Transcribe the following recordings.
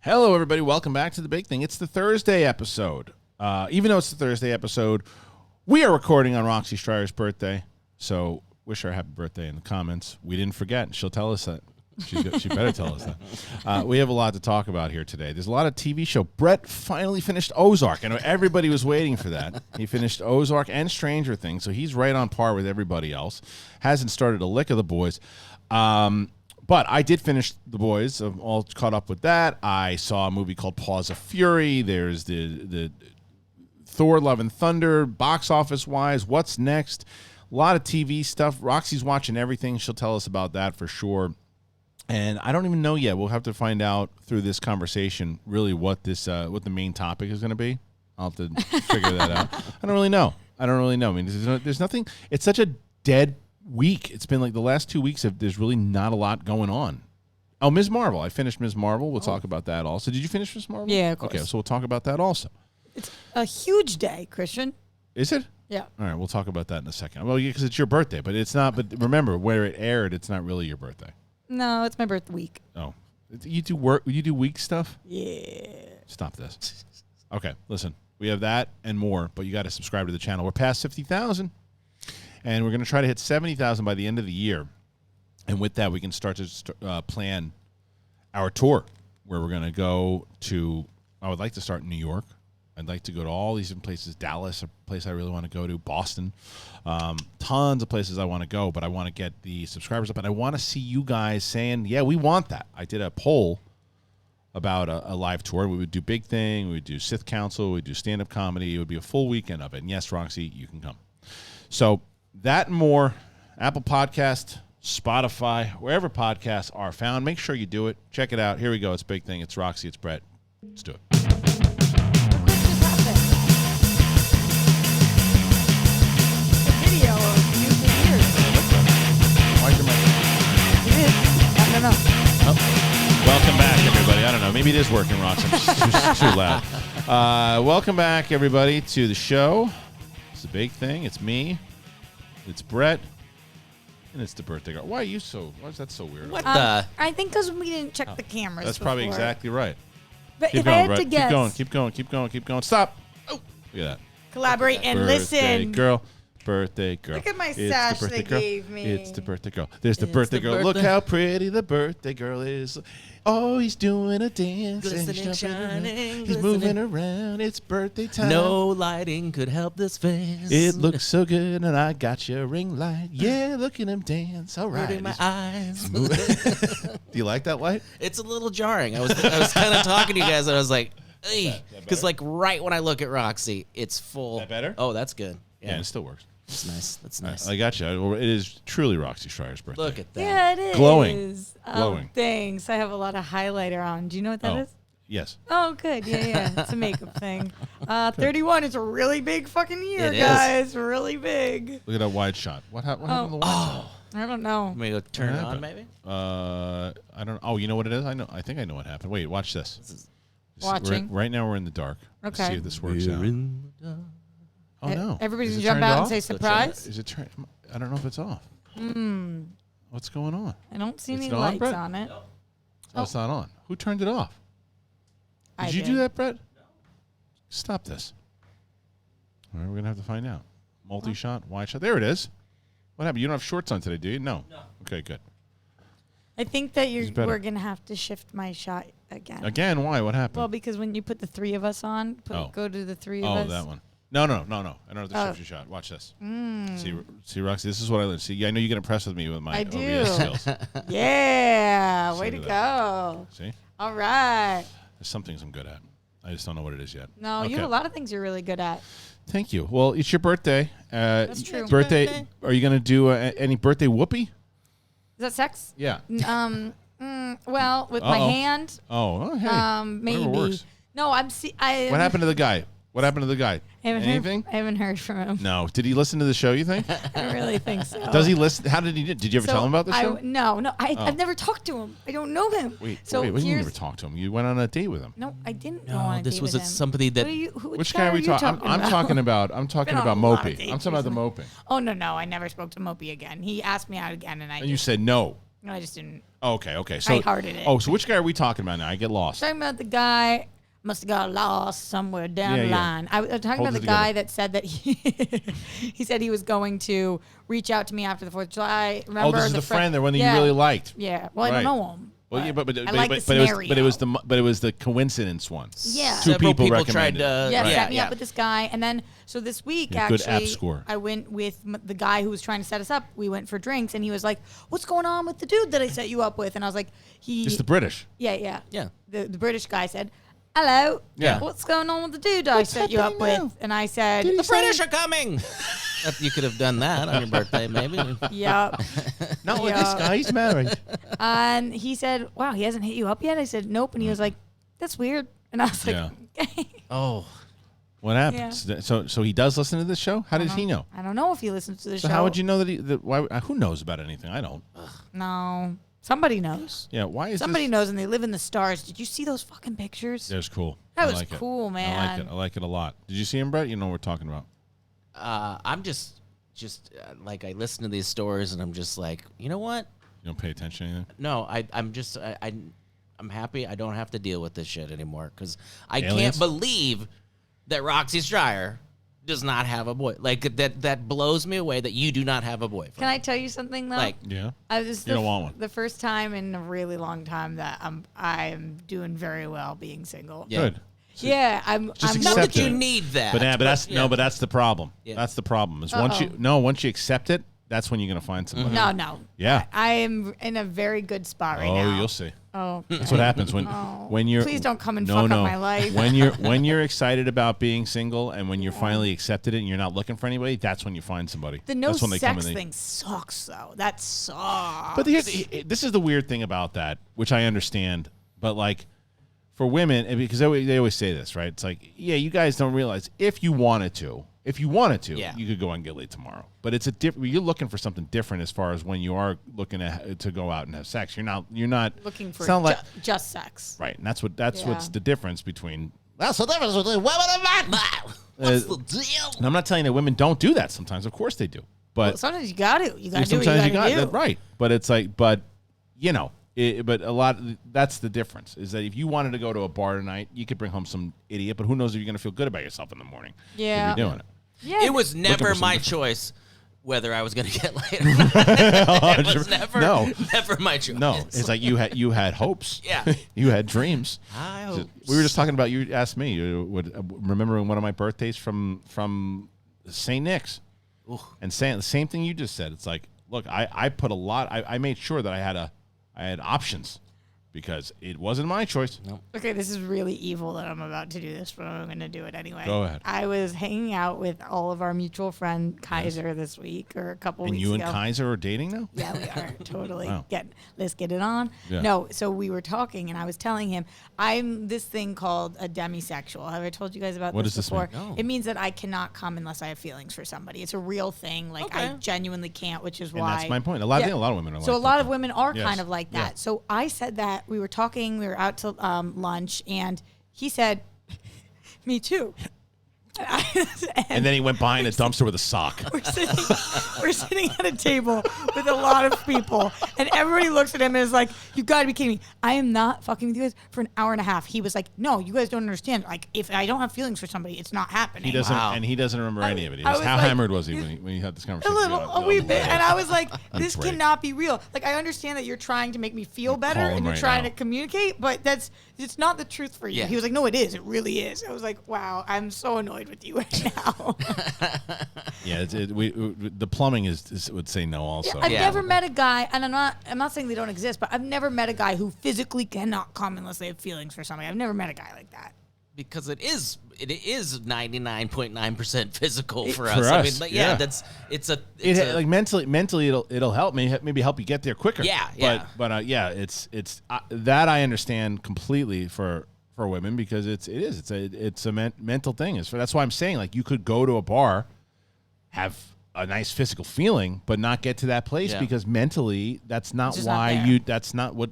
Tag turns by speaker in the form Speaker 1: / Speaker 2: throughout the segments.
Speaker 1: Hello, everybody. Welcome back to The Big Thing. It's the Thursday episode. Even though it's the Thursday episode, we are recording on Roxy Striar's birthday. So wish her a happy birthday in the comments. We didn't forget. She'll tell us that. She better tell us that. We have a lot to talk about here today. There's a lot of TV show. Brett finally finished Ozark. I know everybody was waiting for that. He finished Ozark and Stranger Things, so he's right on par with everybody else. Hasn't started a lick of The Boys. But I did finish The Boys. I'm all caught up with that. I saw a movie called Paws of Fury. There's the Thor, Love and Thunder, box office-wise. What's next? A lot of TV stuff. Roxy's watching everything. She'll tell us about that for sure. And I don't even know yet. We'll have to find out through this conversation really what the main topic is going to be. I'll have to figure that out. I don't really know. I mean, there's nothing. It's such a dead week. It's been like the last 2 weeks. There's really not a lot going on. Oh, Ms. Marvel. I finished Ms. Marvel. We'll talk about that also. Did you finish Ms. Marvel?
Speaker 2: Yeah, of course.
Speaker 1: Okay, so we'll talk about that also.
Speaker 2: It's a huge day, Kristian.
Speaker 1: Is it?
Speaker 2: Yeah.
Speaker 1: All right, we'll talk about that in a second. Well, yeah, because it's your birthday, but it's not. But remember, where it aired, it's not really your birthday.
Speaker 2: No, it's my birth week.
Speaker 1: Oh, you do work? You do week stuff?
Speaker 2: Yeah.
Speaker 1: Stop this. Okay, listen. We have that and more, but you got to subscribe to the channel. We're past 50,000, and we're going to try to hit 70,000 by the end of the year. And with that, we can start to plan our tour, where we're going to go to. I would like to start in New York. I'd like to go to all these different places. Dallas, a place I really want to go to. Boston. Tons of places I want to go, but I want to get the subscribers up. And I want to see you guys saying, yeah, we want that. I did a poll about a live tour. We would do Big Thing. We would do Sith Council. We would do stand-up comedy. It would be a full weekend of it. And yes, Roxy, you can come. So that and more, Apple Podcast, Spotify, wherever podcasts are found. Make sure you do it. Check it out. Here we go. It's Big Thing. It's Roxy. It's Brett. Let's do it. Welcome back, everybody. I don't know. Maybe it is working, Roxy. It's too loud. Welcome back, everybody, to the show. It's the Big Thing. It's me. It's Brett. And it's the birthday girl. Why is that so weird?
Speaker 2: What the? I think because we didn't check the cameras.
Speaker 1: That's probably exactly right.
Speaker 2: But
Speaker 1: keep
Speaker 2: if
Speaker 1: going,
Speaker 2: I had
Speaker 1: Brett.
Speaker 2: to guess.
Speaker 1: Keep going. Stop. Oh, look at that.
Speaker 2: Collaborate and
Speaker 1: birthday
Speaker 2: listen.
Speaker 1: Girl. Birthday girl.
Speaker 2: Look at my
Speaker 1: It's
Speaker 2: sash
Speaker 1: the birthday
Speaker 2: they
Speaker 1: girl.
Speaker 2: gave me.
Speaker 1: It's the birthday girl. There's the birthday girl. Look how pretty the birthday girl is. Oh, he's doing a dance.
Speaker 3: Glistening,
Speaker 1: shining. He's moving around. It's birthday time.
Speaker 3: No lighting could help this face.
Speaker 1: It looks so good, and I got your ring light. Yeah, look at him dance. All right.
Speaker 3: Hurting my eyes.
Speaker 1: Do you like that light?
Speaker 3: It's a little jarring. I was kind of talking to you guys, and I was like, because like right when I look at Roxy, it's full.
Speaker 1: That better?
Speaker 3: Oh, that's good.
Speaker 1: Yeah, it still works.
Speaker 3: That's nice. That's nice.
Speaker 1: I got you. It is truly Roxy Striar's birthday.
Speaker 3: Look at that.
Speaker 2: Yeah, it is.
Speaker 1: Glowing. Glowing.
Speaker 2: Thanks. I have a lot of highlighter on. Do you know what that is?
Speaker 1: Yes.
Speaker 2: Oh, good. Yeah. It's a makeup thing. 31 is a really big fucking year,
Speaker 3: It is.
Speaker 2: guys. Really big.
Speaker 1: Look at that wide shot. What happened to the wide shot?
Speaker 2: I don't know.
Speaker 3: Let me go turn it on, maybe.
Speaker 1: I don't. Oh, you know what it is? I know. I think I know what happened. Wait, watch this.
Speaker 2: Watching.
Speaker 1: Right now we're in the dark.
Speaker 2: Okay.
Speaker 1: Let's see if this works out. Oh no!
Speaker 2: Everybody's
Speaker 1: Is
Speaker 2: gonna
Speaker 1: it
Speaker 2: jump
Speaker 1: turned
Speaker 2: out and
Speaker 1: off?
Speaker 2: say surprise.
Speaker 1: Is it turned? I don't know if it's off. What's going on?
Speaker 2: I don't see
Speaker 1: It's
Speaker 2: any
Speaker 1: not on,
Speaker 2: lights
Speaker 1: Brett?
Speaker 2: on it.
Speaker 1: Oh, it's not on. Who turned it off?
Speaker 2: I
Speaker 1: Did you do that, Brett? No. Stop this. All right, we're gonna have to find out. Multi-shot, wide shot. There it is. What happened? You don't have shorts on today, do you? No. Okay, good.
Speaker 2: I think that
Speaker 1: It's better.
Speaker 2: we're gonna have to shift my shot again.
Speaker 1: Again? Why? What happened?
Speaker 2: Well, because when you put the three of us on, go to the three of us.
Speaker 1: Oh, that one. No. I don't have to shift your shot. Watch this. See, Roxy, this is what I learned. See, I know you get impressed with me with my
Speaker 2: I
Speaker 1: OBS
Speaker 2: do.
Speaker 1: skills.
Speaker 2: Yeah, way
Speaker 1: See
Speaker 2: to
Speaker 1: that.
Speaker 2: go.
Speaker 1: See?
Speaker 2: All right.
Speaker 1: There's some things I'm good at. I just don't know what it is yet.
Speaker 2: No, you have a lot of things you're really good at.
Speaker 1: Thank you. Well, it's your birthday.
Speaker 2: That's true.
Speaker 1: Birthday. Are you going to do any birthday whoopee?
Speaker 2: Is that sex?
Speaker 1: Yeah.
Speaker 2: Well, with my hand.
Speaker 1: Oh, hey.
Speaker 2: Maybe.
Speaker 1: Works.
Speaker 2: No,
Speaker 1: What happened to the guy? Anything?
Speaker 2: I haven't heard from him.
Speaker 1: No. Did he listen to the show, you think?
Speaker 2: I really think so.
Speaker 1: Does he listen? How did he do? Did you ever tell him about the show?
Speaker 2: No. I've never talked to him. I don't know him.
Speaker 1: Wait,
Speaker 2: so
Speaker 1: what do you never talked to him? You went on a date with him.
Speaker 2: No, I didn't go
Speaker 3: No,
Speaker 2: on a
Speaker 3: this
Speaker 2: date
Speaker 3: was
Speaker 2: with him.
Speaker 3: somebody that.
Speaker 1: Which guy are we talking? I'm talking about. I'm talking about Mopey. I'm talking about the Mopey.
Speaker 2: Oh no, I never spoke to Mopey again. He asked me out again, and
Speaker 1: you said no.
Speaker 2: And I just didn't.
Speaker 1: Okay. So
Speaker 2: I hearted it.
Speaker 1: Oh, so which guy are we talking about now? I get lost.
Speaker 2: Talking about the guy must have got lost somewhere down the line. I was talking
Speaker 1: Hold
Speaker 2: about
Speaker 1: it
Speaker 2: the guy
Speaker 1: together.
Speaker 2: that said that he said he was going to reach out to me after the 4th of July. Remember
Speaker 1: this is the friend, the one that you really liked.
Speaker 2: Yeah. Well, I
Speaker 1: Right.
Speaker 2: don't know him.
Speaker 1: Well, yeah, but
Speaker 2: I like the
Speaker 1: it
Speaker 2: scenario.
Speaker 1: was the coincidence one.
Speaker 2: Yeah.
Speaker 1: Two
Speaker 3: Several
Speaker 1: people
Speaker 3: tried
Speaker 1: recommended.
Speaker 3: to.
Speaker 2: Yeah,
Speaker 1: Right.
Speaker 2: set me up with this guy. And then, so this week,
Speaker 1: Yeah, good app
Speaker 2: actually,
Speaker 1: score.
Speaker 2: I went with the guy who was trying to set us up. We went for drinks, and he was like, what's going on with the dude that I set you up with? And I was like,
Speaker 1: It's the British.
Speaker 2: Yeah.
Speaker 3: Yeah.
Speaker 2: The British guy said, hello.
Speaker 1: Yeah.
Speaker 2: What's going on with the dude I set you up
Speaker 1: happening now?
Speaker 2: with? And I said,
Speaker 3: The British are coming. You could have done that on your birthday, maybe.
Speaker 2: yep.
Speaker 1: Not
Speaker 2: with this guy,
Speaker 1: He's married.
Speaker 2: And he said, wow, he hasn't hit you up yet? I said, nope. And he was like, that's weird. And I was like,
Speaker 1: Yeah.
Speaker 2: okay.
Speaker 3: Oh,
Speaker 1: What happened? So he does listen to this show? How does he know?
Speaker 2: I don't know if he listens to the
Speaker 1: So
Speaker 2: show.
Speaker 1: how would you know that why? Who knows about anything? I don't.
Speaker 2: No. Somebody knows.
Speaker 1: Yeah. Why is
Speaker 2: Somebody
Speaker 1: this?
Speaker 2: knows, and they live in the stars. Did you see those fucking pictures?
Speaker 1: That's cool.
Speaker 2: That
Speaker 1: I
Speaker 2: was
Speaker 1: like it.
Speaker 2: cool, man.
Speaker 1: I like it a lot. Did you see him, Brett? You know what we're talking about.
Speaker 3: I'm just like I listen to these stories and I'm just like, you know what?
Speaker 1: You don't pay attention to anything.
Speaker 3: No, I'm happy I don't have to deal with this shit anymore because I
Speaker 1: Aliens?
Speaker 3: can't believe that Roxy Striar does not have a boy. Like that blows me away that you do not have a boyfriend.
Speaker 2: Can I tell you something though?
Speaker 3: Like,
Speaker 1: Yeah.
Speaker 2: I was
Speaker 1: You don't want one.
Speaker 2: the first time in a really long time that I'm doing very well being single.
Speaker 3: yeah.
Speaker 1: Good.
Speaker 2: Yeah, I'm.
Speaker 1: Just
Speaker 2: I'm
Speaker 3: Not
Speaker 1: accept
Speaker 3: that you
Speaker 1: it.
Speaker 3: need that.
Speaker 1: But that's the problem.
Speaker 3: Yeah.
Speaker 1: That's the problem. Is once you accept it, that's when you're gonna find somebody.
Speaker 2: No.
Speaker 1: Yeah.
Speaker 2: I am in a very good spot right now.
Speaker 1: Oh, you'll see.
Speaker 2: Oh,
Speaker 1: That's what happens when you're.
Speaker 2: Please don't come and fuck up my life.
Speaker 1: when you're excited about being single and when you're finally accepted it and you're not looking for anybody, that's when you find somebody.
Speaker 2: the no
Speaker 1: that's when they come
Speaker 2: sex
Speaker 1: and they,
Speaker 2: thing sucks though. That sucks.
Speaker 1: But this is the weird thing about that, which I understand. But like for women, and because they always say this, right? It's like, yeah, you guys don't realize if you wanted to,
Speaker 3: Yeah.
Speaker 1: you could go out and get laid tomorrow. But it's a different. You're looking for something different as far as when you are looking to go out and have sex. You're not
Speaker 2: looking for
Speaker 1: sound like
Speaker 2: just sex.
Speaker 1: right, and that's what's the difference between.
Speaker 3: That's the difference between women and men. What's the deal?
Speaker 1: And I'm not telling you that women don't do that sometimes. Of course they do. But
Speaker 2: Well, sometimes you got to. You got to do what
Speaker 1: sometimes
Speaker 2: you got to do.
Speaker 1: that right. But it's like, you know, but a lot. That's the difference. Is that if you wanted to go to a bar tonight, you could bring home some idiot. But who knows if you're going to feel good about yourself in the morning?
Speaker 2: Yeah.
Speaker 1: if you're doing it.
Speaker 2: Yeah.
Speaker 3: It was never
Speaker 1: for
Speaker 3: my
Speaker 1: something.
Speaker 3: choice whether I was going to get laid or not. It was never my choice.
Speaker 1: No, it's like you had hopes.
Speaker 3: Yeah.
Speaker 1: you had dreams.
Speaker 3: I hope.
Speaker 1: We were just talking about. You asked me. Remembering one of my birthdays from St. Nick's, and saying the same thing you just said. It's like, look, I put a lot. I made sure that I had options because it wasn't my choice.
Speaker 3: No.
Speaker 2: Okay, this is really evil that I'm about to do this, but I'm going to do it anyway.
Speaker 1: Go ahead.
Speaker 2: I was hanging out with all of our mutual friend Kaiser this week or a couple
Speaker 1: And
Speaker 2: weeks
Speaker 1: you
Speaker 2: ago.
Speaker 1: and Kaiser are dating now?
Speaker 2: Yeah, we are totally.
Speaker 1: Wow.
Speaker 2: Let's get it on.
Speaker 1: Yeah.
Speaker 2: No, so we were talking, and I was telling him I'm this thing called a demisexual. Have I told you guys about
Speaker 1: What
Speaker 2: this
Speaker 1: does this
Speaker 2: before?
Speaker 1: mean?
Speaker 3: No.
Speaker 2: It means that I cannot come unless I have feelings for somebody. It's a real thing. Like I
Speaker 3: Okay.
Speaker 2: genuinely can't, which is
Speaker 1: And
Speaker 2: why.
Speaker 1: that's my point. A lot of women are like
Speaker 2: So a
Speaker 1: that,
Speaker 2: lot of
Speaker 1: though.
Speaker 2: women are
Speaker 1: Yes.
Speaker 2: kind of like that.
Speaker 1: Yeah.
Speaker 2: So I said that we were talking. We were out to lunch, and he said, "Me too."
Speaker 1: And then he went behind a dumpster with a sock.
Speaker 2: we're sitting at a table with a lot of people, and everybody looks at him and is like, "You got to be kidding me! I am not fucking with you guys for an hour and a half." He was like, "No, you guys don't understand. Like, if I don't have feelings for somebody, it's not happening."
Speaker 1: He doesn't,
Speaker 3: Wow.
Speaker 1: and he doesn't remember any of it.
Speaker 2: I
Speaker 1: How
Speaker 2: was like-
Speaker 1: hammered was he when you had this
Speaker 2: A
Speaker 1: conversation?
Speaker 2: little,
Speaker 1: Oh,
Speaker 2: a wee bit, and I was like, "This
Speaker 1: break.
Speaker 2: cannot be real." Like, I understand that you're trying to make me feel better
Speaker 1: call him
Speaker 2: and you're
Speaker 1: right
Speaker 2: trying
Speaker 1: now.
Speaker 2: to communicate, but it's not the truth for you.
Speaker 3: Yeah.
Speaker 2: He was like, "No, it is. It really is." I was like, "Wow, I'm so annoyed with you right now."
Speaker 1: Yeah, the plumbing would say no also.
Speaker 2: I've
Speaker 3: Yeah.
Speaker 2: never met a guy, and I'm not saying they don't exist, but I've never met a guy who physically cannot come unless they have feelings for somebody. I've never met a guy like that.
Speaker 3: Because it is 99.9% physical for us.
Speaker 1: For
Speaker 3: I
Speaker 1: us,
Speaker 3: mean, like,
Speaker 1: yeah.
Speaker 3: it's
Speaker 1: Mentally it'll help maybe help you get there quicker.
Speaker 3: Yeah, yeah.
Speaker 1: But it's that I understand completely for women because it's a mental thing. That's why I'm saying like you could go to a bar, have a nice physical feeling, but not get to that place
Speaker 3: Yeah.
Speaker 1: because mentally that's not
Speaker 2: It's just not
Speaker 1: why
Speaker 2: there.
Speaker 1: that's not what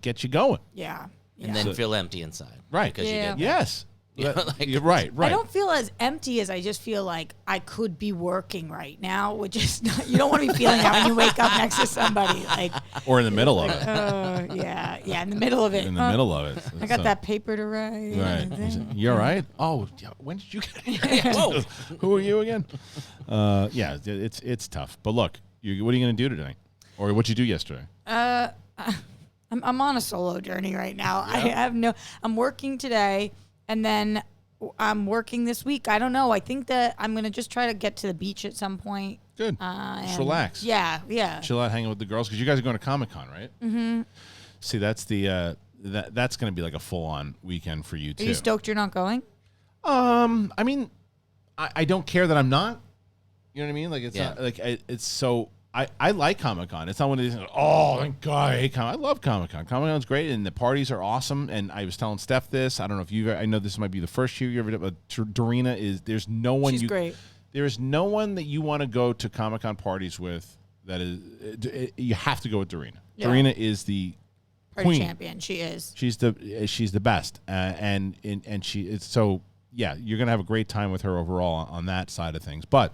Speaker 1: gets you going.
Speaker 2: Yeah.
Speaker 3: and then feel empty inside.
Speaker 1: Right.
Speaker 3: Because
Speaker 2: Yeah.
Speaker 3: you did.
Speaker 1: Yes. You're right.
Speaker 2: I don't feel as empty as I just feel like I could be working right now, which is not, you don't want to be feeling that when you wake up next to somebody like
Speaker 1: or in the middle of it.
Speaker 2: Yeah, in the middle of it.
Speaker 1: In the middle of it.
Speaker 2: I got that paper to write.
Speaker 1: Right. You're right. Oh, when did you get here? Whoa. Who are you again? Yeah, it's tough. But look, what are you going to do today, or what'd you do yesterday?
Speaker 2: I'm on a solo journey right now. Yeah. I'm working today, and then I'm working this week. I don't know. I think that I'm going to just try to get to the beach at some point.
Speaker 1: Good. Just relax.
Speaker 2: Yeah.
Speaker 1: Chill out, hanging with the girls, because you guys are going to Comic-Con, right? Mm-hmm. See, that's the that's going to be like a full-on weekend for you, too.
Speaker 2: Are you stoked you're not going?
Speaker 1: I mean, I don't care that I'm not. You know what I mean? Like, it's not, like, it's so... I like Comic-Con. It's not one of these, oh, thank God, I hate Comic-Con. I love Comic-Con. Comic-Con's great, and the parties are awesome. And I was telling Steph this. I don't know if I know this might be the first year you ever did, but Dorina there's no one.
Speaker 2: She's great.
Speaker 1: There is no one that you want to go to Comic-Con parties with that is, you have to go with Dorina. Yeah. Dorina is the queen.
Speaker 2: Champion. She is.
Speaker 1: She's the best. And she is, so, yeah, you're going to have a great time with her overall on that side of things. But,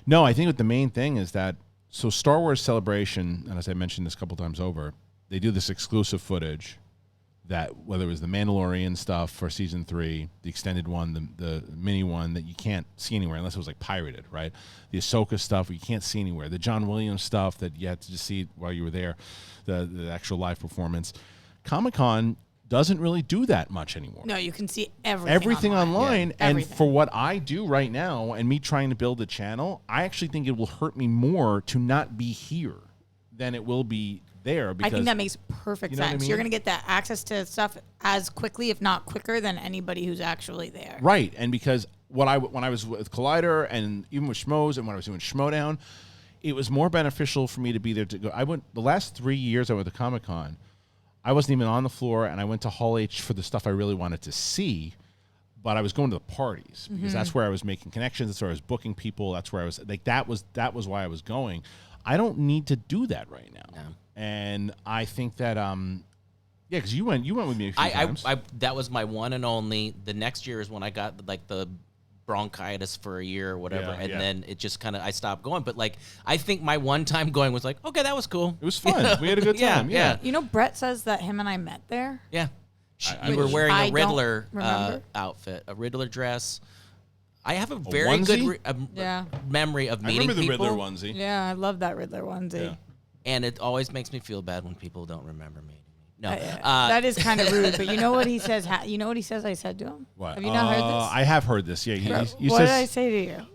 Speaker 1: no, I think what the main thing is that, so Star Wars Celebration, and as I mentioned this a couple times over, they do this exclusive footage that, whether it was the Mandalorian stuff for Season 3, the extended one, the mini one that you can't see anywhere unless it was like pirated, right? The Ahsoka stuff you can't see anywhere. The John Williams stuff that you had to just see while you were there, the actual live performance. Comic-Con doesn't really do that much anymore.
Speaker 2: No, you can see
Speaker 1: everything online.
Speaker 2: Yeah,
Speaker 1: and
Speaker 2: everything.
Speaker 1: For what I do right now and me trying to build a channel, I actually think it will hurt me more to not be here than it will be there. Because
Speaker 2: I think that makes perfect sense. I mean? You're going to get that access to stuff as quickly, if not quicker, than anybody who's actually there.
Speaker 1: Right. And because when I was with Collider and even with Schmoes and when I was doing Schmodown, it was more beneficial for me to be there to go. The last 3 years I went to Comic-Con, I wasn't even on the floor, and I went to Hall H for the stuff I really wanted to see, but I was going to the parties because that's where I was making connections. That's where I was booking people. That's where I was like that was why I was going. I don't need to do that right now, and I think that because you went with me a few times.
Speaker 3: That was my one and only. The next year is when I got like the bronchitis for a year or whatever, then it just kind of I stopped going. But like I think my one time going was like, okay, that was cool.
Speaker 1: It was fun. We had a good time. Yeah.
Speaker 2: You know, Brett says that him and I met there.
Speaker 3: Yeah. You were wearing a Riddler outfit, a Riddler dress. I have a very good memory of meeting people.
Speaker 1: I remember the Riddler onesie.
Speaker 2: Yeah, I love that Riddler onesie.
Speaker 1: Yeah.
Speaker 3: And it always makes me feel bad when people don't remember me. No,
Speaker 2: that is kind of rude. But you know what he says? You know what he says? I said to him.
Speaker 1: What?
Speaker 2: Have you not heard this?
Speaker 1: I have heard this. Yeah.
Speaker 2: What did I say to you?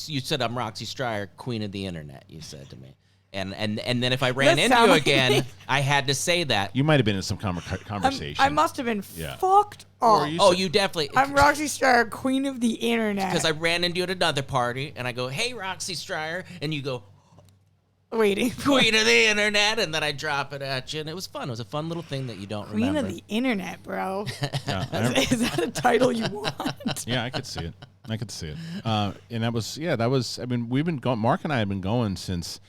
Speaker 3: You said I'm Roxy Striar, queen of the internet. You said to me, and then if I ran into you again, I had to say that.
Speaker 1: You might have been in some conversation.
Speaker 2: I must have been fucked up.
Speaker 3: You definitely.
Speaker 2: I'm Roxy Striar, queen of the internet.
Speaker 3: Because I ran into you at another party, and I go, "Hey, Roxy Striar," and you go,
Speaker 2: waiting.
Speaker 3: Queen of the internet, and then I drop it at you, and it was fun. It was a fun little thing that you don't remember.
Speaker 2: Queen of the internet, bro. Is that a title you want?
Speaker 1: Yeah, I could see it. And that was. I mean, we've been going. Mark and I have been going since.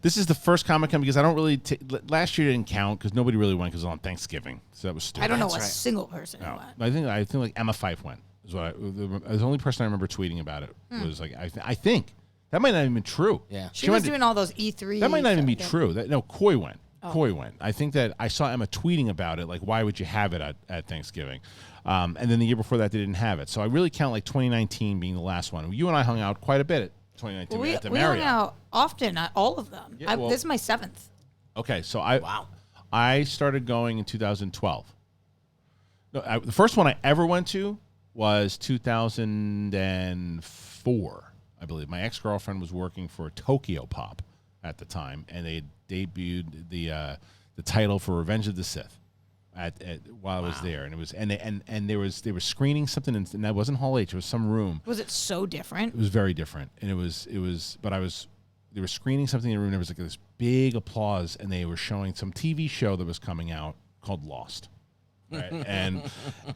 Speaker 1: This is the first Comic-Con because I don't really. Last year didn't count because nobody really went because it was on Thanksgiving, so that was stupid.
Speaker 2: I don't know a single person who went.
Speaker 1: I think like Emma Fife went. Is what the only person I remember tweeting about it was like I think. That might not even be true.
Speaker 3: Yeah,
Speaker 2: she was doing all those E3.
Speaker 1: That might not even be true. Coy went. Coy went. I think that I saw Emma tweeting about it. Like, why would you have it at Thanksgiving? And then the year before that, they didn't have it. So I really count like 2019 being the last one. You and I hung out quite a bit at 2019.
Speaker 2: We hung out often at all of them.
Speaker 1: Yeah,
Speaker 2: this is my 7th.
Speaker 1: Okay, so I started going in 2012. No, the first one I ever went to was 2004. I believe my ex-girlfriend was working for Tokyo Pop at the time, and they debuted the title for Revenge of the Sith while I was there, and it was and they were screening something, and that wasn't Hall H. It was some room.
Speaker 2: Was it so different?
Speaker 1: It was very different, and it was. But they were screening something in the room. There was like this big applause, and they were showing some TV show that was coming out called Lost. Right.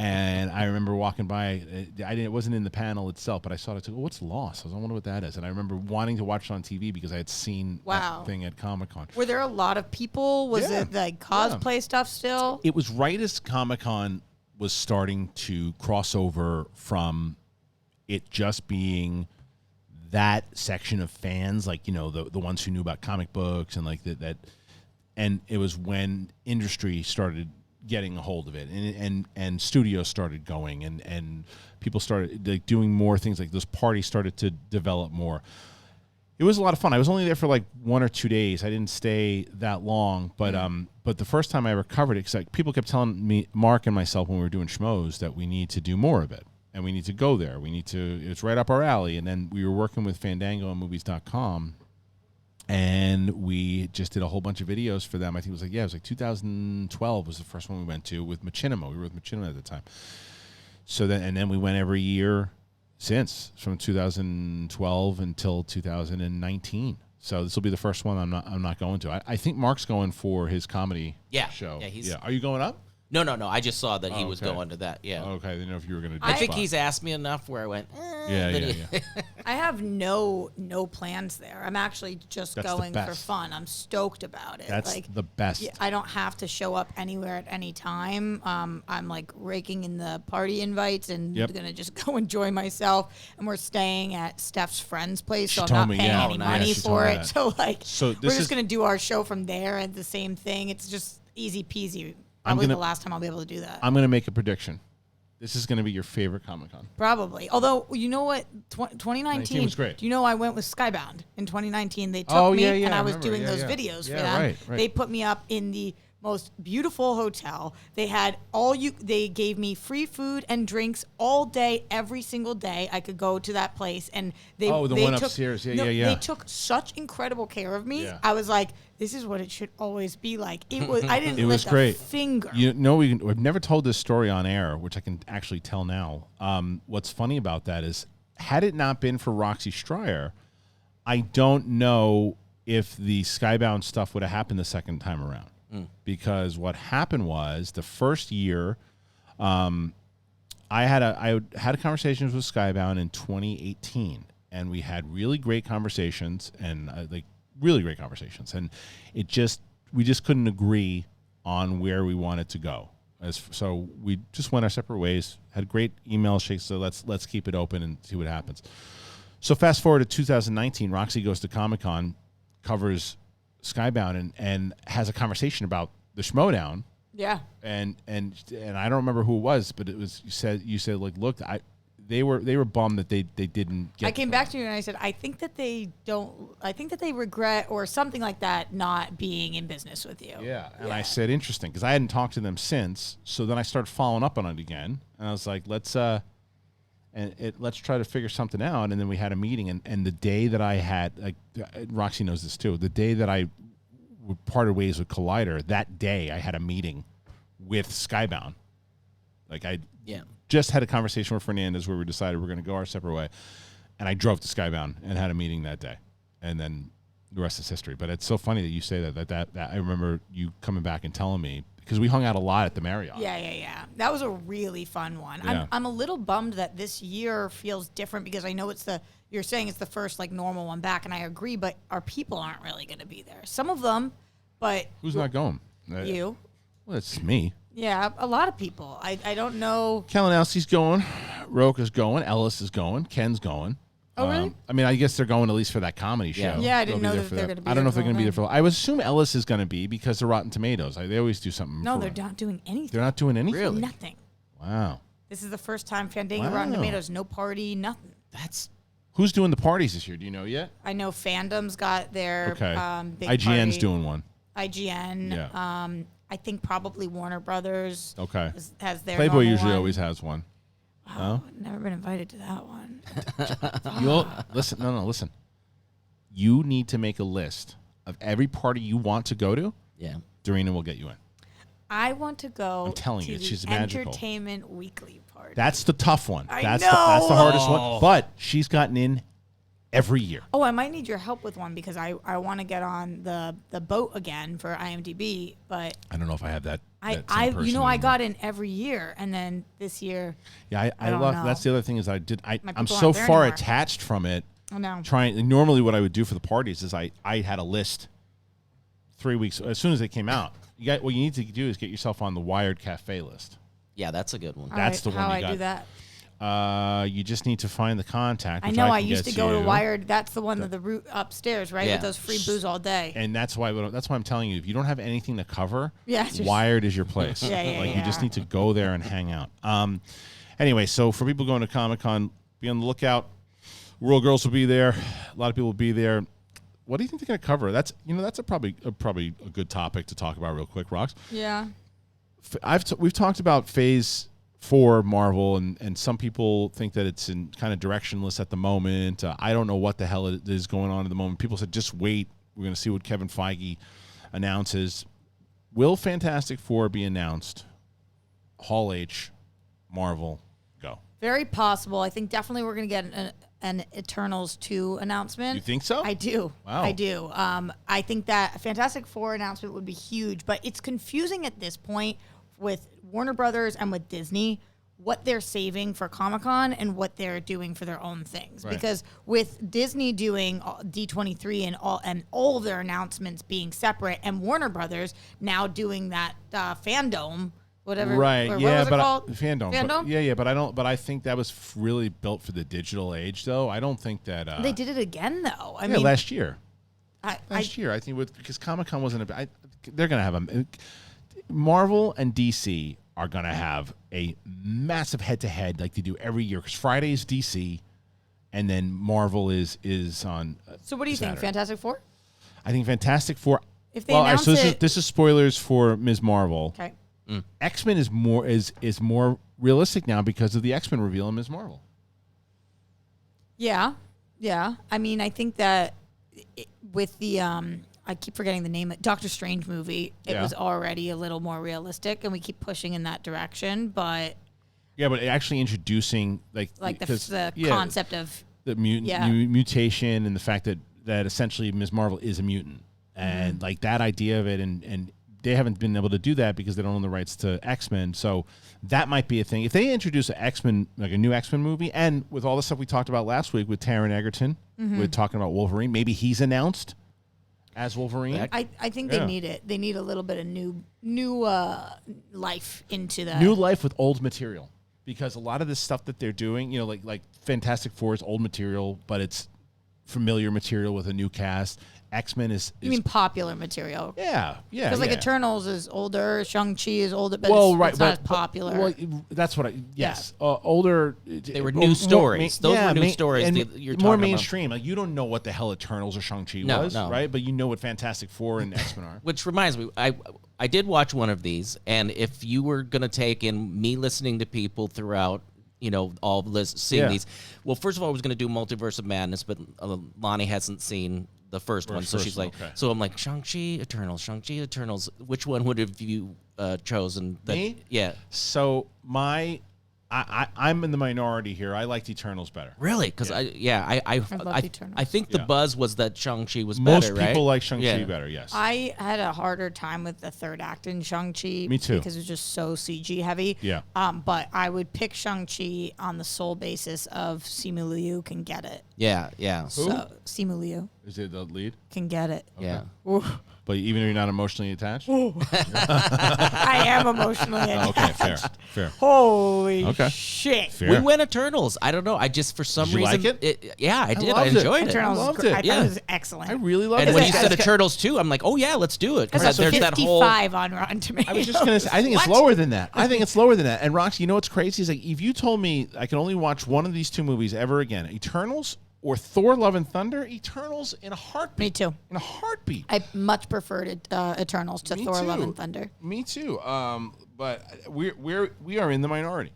Speaker 1: And I remember walking by. It wasn't in the panel itself, but I saw it. I said, "What's Lost?" I wonder what that is. And I remember wanting to watch it on TV because I had seen that thing at Comic-Con.
Speaker 2: Were there a lot of people? Was it like cosplay stuff still?
Speaker 1: It was right as Comic-Con was starting to cross over from it just being that section of fans, like, you know, the ones who knew about comic books and like that, and it was when industry started getting a hold of it, and studios started going, and people started like doing more things, like those parties started to develop more. It was a lot of fun. I was only there for like 1 or 2 days. I didn't stay that long, but the first time I ever covered it, because like, people kept telling me, Mark and myself, when we were doing schmoes, that we need to do more of it, and we need to go there. It's right up our alley. And then we were working with Fandango and Movies.com, and we just did a whole bunch of videos for them. I think it was like 2012 was the first one we went to with Machinima. We were with Machinima at the time. So then we went every year since, from 2012 until 2019. So this will be the first one I'm not going to. I think Mark's going for his comedy show. Yeah, Are you going up?
Speaker 3: No. I just saw that he was going to that. Yeah.
Speaker 1: Okay, I didn't know if you were going to do
Speaker 3: I think he's asked me enough where I went,
Speaker 1: Yeah.
Speaker 2: I have no plans there. I'm actually just
Speaker 1: That's
Speaker 2: going
Speaker 1: the
Speaker 2: for
Speaker 1: best.
Speaker 2: fun. I'm stoked about it.
Speaker 1: That's
Speaker 2: like,
Speaker 1: the best.
Speaker 2: yeah, I don't have to show up anywhere at any time. I'm like raking in the party invites and gonna just go enjoy myself. And we're staying at Steph's friend's place, so I'm
Speaker 1: told
Speaker 2: not
Speaker 1: me,
Speaker 2: paying
Speaker 1: yeah.
Speaker 2: any
Speaker 1: Oh, nice.
Speaker 2: money
Speaker 1: Yeah, she told
Speaker 2: for
Speaker 1: me
Speaker 2: it.
Speaker 1: that.
Speaker 2: So like,
Speaker 1: So
Speaker 2: we're
Speaker 1: this
Speaker 2: just
Speaker 1: is-
Speaker 2: gonna do our show from there at the same thing. It's just easy peasy. Probably the last time I'll be able to do that.
Speaker 1: I'm going to make a prediction. This is going to be your favorite Comic-Con.
Speaker 2: Probably. Although, you know what? 2019
Speaker 1: was great.
Speaker 2: Do you know I went with Skybound in 2019? They took me, and I was
Speaker 1: remember.
Speaker 2: doing
Speaker 1: Yeah,
Speaker 2: those
Speaker 1: yeah.
Speaker 2: videos
Speaker 1: Yeah,
Speaker 2: for them.
Speaker 1: right.
Speaker 2: They put me up in the most beautiful hotel. They had they gave me free food and drinks all day, every single day. I could go to that place, and they
Speaker 1: Oh, the
Speaker 2: they
Speaker 1: one
Speaker 2: took,
Speaker 1: upstairs. Yeah,
Speaker 2: no,
Speaker 1: yeah.
Speaker 2: They took such incredible care of me.
Speaker 1: Yeah.
Speaker 2: I was like, this is what it should always be like. It was. I didn't
Speaker 1: It was
Speaker 2: lift
Speaker 1: great.
Speaker 2: a finger.
Speaker 1: You know, we've never told this story on air, which I can actually tell now. What's funny about that is, had it not been for Roxy Striar, I don't know if the Skybound stuff would have happened the second time around. Because what happened was, the first year, I had conversations with Skybound in 2018, and we had really great conversations, and really great conversations, and we just couldn't agree on where we wanted to go. So we just went our separate ways. Had great email shakes. So let's keep it open and see what happens. So fast forward to 2019, Roxy goes to Comic-Con, covers Skybound, and has a conversation about the Schmodown.
Speaker 2: Yeah.
Speaker 1: And I don't remember who it was, but it was you said like, look, they were bummed that they didn't get.
Speaker 2: I came back to you and I said, I think that they regret or something like that not being in business with you.
Speaker 1: Yeah, and I said, interesting, because I hadn't talked to them since. So then I started following up on it again, and I was like, let's try to figure something out. And then we had a meeting, and the day that I had, like, Roxy knows this too, the day that I parted ways with Collider, that day I had a meeting with Skybound. Like, I just had a conversation with Fernandez where we decided we're going to go our separate way, and I drove to Skybound and had a meeting that day, and then the rest is history. But it's so funny that you say that I remember you coming back and telling me, because we hung out a lot at the Marriott.
Speaker 2: Yeah. That was a really fun one.
Speaker 1: Yeah.
Speaker 2: I'm a little bummed that this year feels different, because I know you're saying it's the first like normal one back, and I agree, but our people aren't really going to be there. Some of them, but
Speaker 1: Who's not going?
Speaker 2: you.
Speaker 1: Well, it's me.
Speaker 2: Yeah, a lot of people. I don't know.
Speaker 1: Kalinowski's going. Roka's going. Ellis is going. Ken's going.
Speaker 2: Oh, really?
Speaker 1: I mean, I guess they're going at least for that comedy show.
Speaker 2: Yeah, I didn't
Speaker 1: They'll be
Speaker 2: know
Speaker 1: there
Speaker 2: that
Speaker 1: for
Speaker 2: they're going to be
Speaker 1: I don't know if they're
Speaker 2: going
Speaker 1: going to be there for. I would assume Ellis is going to be, because of Rotten Tomatoes. They always do something.
Speaker 2: No,
Speaker 1: for
Speaker 2: they're not doing anything.
Speaker 1: They're not doing anything.
Speaker 3: Really?
Speaker 2: Nothing.
Speaker 1: Wow.
Speaker 2: This is the first time Fandango
Speaker 1: Wow.
Speaker 2: Rotten Tomatoes, no party, nothing.
Speaker 3: That's
Speaker 1: Who's doing the parties this year? Do you know yet?
Speaker 2: I know Fandom's got their
Speaker 1: Okay.
Speaker 2: big
Speaker 1: IGN's
Speaker 2: party.
Speaker 1: doing one.
Speaker 2: IGN.
Speaker 1: Yeah.
Speaker 2: I think probably Warner Brothers
Speaker 1: Okay.
Speaker 2: has their
Speaker 1: Playboy
Speaker 2: normal
Speaker 1: usually
Speaker 2: one.
Speaker 1: always has one.
Speaker 2: Oh, never been invited to that one.
Speaker 1: You'll listen. No, listen. You need to make a list of every party you want to go to.
Speaker 3: yeah.
Speaker 1: Dorina will get you in.
Speaker 2: I want to go
Speaker 1: I'm telling
Speaker 2: to
Speaker 1: you,
Speaker 2: the
Speaker 1: she's magical.
Speaker 2: Entertainment Weekly party.
Speaker 1: That's the tough one.
Speaker 2: I
Speaker 1: That's
Speaker 2: know.
Speaker 1: that's the hardest one. But she's gotten in every year.
Speaker 2: Oh, I might need your help with one, because I want to get on the boat again for IMDb, but
Speaker 1: I don't know if I have that.
Speaker 2: I
Speaker 1: that same person
Speaker 2: I
Speaker 1: anymore.
Speaker 2: got in every year, and then this year
Speaker 1: Yeah, I
Speaker 2: don't
Speaker 1: love.
Speaker 2: know.
Speaker 1: That's the other thing is I'm
Speaker 2: people
Speaker 1: so
Speaker 2: aren't there
Speaker 1: far
Speaker 2: anymore.
Speaker 1: attached from it.
Speaker 2: I know.
Speaker 1: Normally what I would do for the parties is I had a list 3 weeks as soon as they came out. What you need to do is get yourself on the Wired Cafe list.
Speaker 3: Yeah, that's a good one.
Speaker 1: That's the one
Speaker 2: how
Speaker 1: you
Speaker 2: I
Speaker 1: got.
Speaker 2: do that.
Speaker 1: You just need to find the contact.
Speaker 2: I
Speaker 1: which
Speaker 2: know. I
Speaker 1: can
Speaker 2: used
Speaker 1: get
Speaker 2: to go to
Speaker 1: you.
Speaker 2: Wired. That's the one of the route upstairs, right?
Speaker 3: Yeah.
Speaker 2: With those free booze all day.
Speaker 1: And that's why I'm telling you, if you don't have anything to cover,
Speaker 2: Yeah, just-
Speaker 1: Wired is your place.
Speaker 2: Yeah,
Speaker 1: Like you just
Speaker 2: yeah.
Speaker 1: need to go there and hang out. Anyway, so for people going to Comic-Con, be on the lookout. World Girls will be there. A lot of people will be there. What do you think they're going to cover? That's probably a good topic to talk about real quick, Rox.
Speaker 2: Yeah.
Speaker 1: We've talked about Phase 4 Marvel, and some people think that it's in kind of directionless at the moment. I don't know what the hell it is going on at the moment. People said just wait. We're going to see what Kevin Feige announces. Will Fantastic Four be announced? Hall H, Marvel, go.
Speaker 2: Very possible. I think definitely we're going to get an Eternals 2 announcement.
Speaker 1: You think so?
Speaker 2: I do.
Speaker 1: Wow.
Speaker 2: I do. I think that a Fantastic Four announcement would be huge, but it's confusing at this point with Warner Brothers and with Disney what they're saving for Comic-Con and what they're doing for their own things.
Speaker 1: Right.
Speaker 2: Because with Disney doing D23 and all of their announcements being separate, and Warner Brothers now doing that fandom, whatever.
Speaker 1: Right.
Speaker 2: Or what
Speaker 1: Yeah,
Speaker 2: was it
Speaker 1: but
Speaker 2: called?
Speaker 1: fandom.
Speaker 2: Fandom?
Speaker 1: Yeah. But I don't. But I think that was really built for the digital age, though. I don't think that.
Speaker 2: They did it again, though. I
Speaker 1: Yeah,
Speaker 2: mean,
Speaker 1: last year.
Speaker 2: I
Speaker 1: Year, I think, because Comic-Con wasn't they're going to have Marvel and DC are going to have a massive head-to-head like they do every year, because Friday is DC, and then Marvel is on.
Speaker 2: So what do you think,
Speaker 1: Saturday.
Speaker 2: Fantastic Four?
Speaker 1: I think Fantastic Four.
Speaker 2: If they
Speaker 1: all right,
Speaker 2: announce
Speaker 1: so
Speaker 2: it,
Speaker 1: this is spoilers for Ms. Marvel.
Speaker 2: okay.
Speaker 1: X-Men is more realistic now because of the X-Men reveal in Ms. Marvel.
Speaker 2: Yeah. I mean, I think that with the I keep forgetting the name. Doctor Strange movie. It was already a little more realistic, and we keep pushing in that direction. But
Speaker 1: Yeah, but actually introducing
Speaker 2: the
Speaker 1: 'cause,
Speaker 2: concept of
Speaker 1: the mutation and the fact that essentially Ms. Marvel is a mutant, and like that idea of it, and they haven't been able to do that because they don't own the rights to X-Men. So that might be a thing if they introduce an X-Men, like a new X-Men movie, and with all the stuff we talked about last week with Taron Egerton, we're talking about Wolverine. Maybe he's announced as Wolverine.
Speaker 2: I think they need it. They need a little bit of new life into that.
Speaker 1: New life with old material, because a lot of this stuff that they're doing, like Fantastic Four is old material, but it's familiar material with a new cast. X-Men is
Speaker 2: You mean popular material?
Speaker 1: yeah.
Speaker 2: Because Eternals is older, Shang-Chi is older, but
Speaker 1: Well,
Speaker 2: it's
Speaker 1: right,
Speaker 2: not as popular.
Speaker 1: Well, that's what older.
Speaker 3: They were new stories. Those were new stories
Speaker 1: and
Speaker 3: that you're
Speaker 1: more
Speaker 3: talking about.
Speaker 1: mainstream. Like you don't know what the hell Eternals or Shang-Chi was,
Speaker 3: No.
Speaker 1: right? But you know what Fantastic Four and X-Men are.
Speaker 3: Which reminds me, I did watch one of these, and if you were going to take in me listening to people throughout, all seeing these, well, first of all, I was going to do Multiverse of Madness, but Lonnie hasn't seen the first one, so she's like,
Speaker 1: okay.
Speaker 3: so I'm like, Shang-Chi, Eternals. Which one would have you chosen?
Speaker 1: Me?
Speaker 3: Yeah.
Speaker 1: So I'm in the minority here. I liked Eternals better.
Speaker 3: Really? Because I
Speaker 2: loved Eternals.
Speaker 3: I think the buzz was that Shang-Chi was
Speaker 1: Most
Speaker 3: better, right?
Speaker 1: people like Shang-Chi
Speaker 3: Yeah.
Speaker 1: better. Yes.
Speaker 2: I had a harder time with the third act in Shang-Chi.
Speaker 1: Me too.
Speaker 2: Because it was just so CG heavy.
Speaker 1: Yeah.
Speaker 2: But I would pick Shang-Chi on the sole basis of Simu Liu can get it.
Speaker 3: Yeah.
Speaker 2: So Simu Liu
Speaker 1: Is it the lead?
Speaker 2: can get it.
Speaker 3: Yeah.
Speaker 1: But even if you're not emotionally attached.
Speaker 2: I am emotionally attached.
Speaker 1: Okay, fair.
Speaker 2: Holy
Speaker 1: Okay.
Speaker 2: shit.
Speaker 1: Fair.
Speaker 3: We went Eternals. I don't know. I just, for some
Speaker 1: Did you
Speaker 3: reason.
Speaker 1: like it?
Speaker 3: Yeah, I did. I
Speaker 1: loved it.
Speaker 3: enjoyed it.
Speaker 2: Eternals
Speaker 1: loved
Speaker 2: I
Speaker 1: it.
Speaker 2: thought
Speaker 3: Yeah.
Speaker 2: it was excellent.
Speaker 1: I really loved
Speaker 3: And
Speaker 1: it.
Speaker 3: when you said
Speaker 1: It's-
Speaker 3: Eternals 2, I'm like, oh, yeah, let's do it.
Speaker 2: It's
Speaker 3: Because
Speaker 2: a
Speaker 3: there's that whole.
Speaker 2: 55 on Rotten Tomatoes.
Speaker 1: I was just gonna say, I think it's lower than that. I think it's lower than that. And Roxy, you know what's crazy is like if you told me I can only watch one of these two movies ever again, Eternals or Thor: Love and Thunder, Eternals in a heartbeat.
Speaker 2: Me too.
Speaker 1: In a heartbeat.
Speaker 2: I much preferred Eternals to
Speaker 1: Me
Speaker 2: Thor:
Speaker 1: too.
Speaker 2: Love and Thunder.
Speaker 1: Me too. But we are in the minority.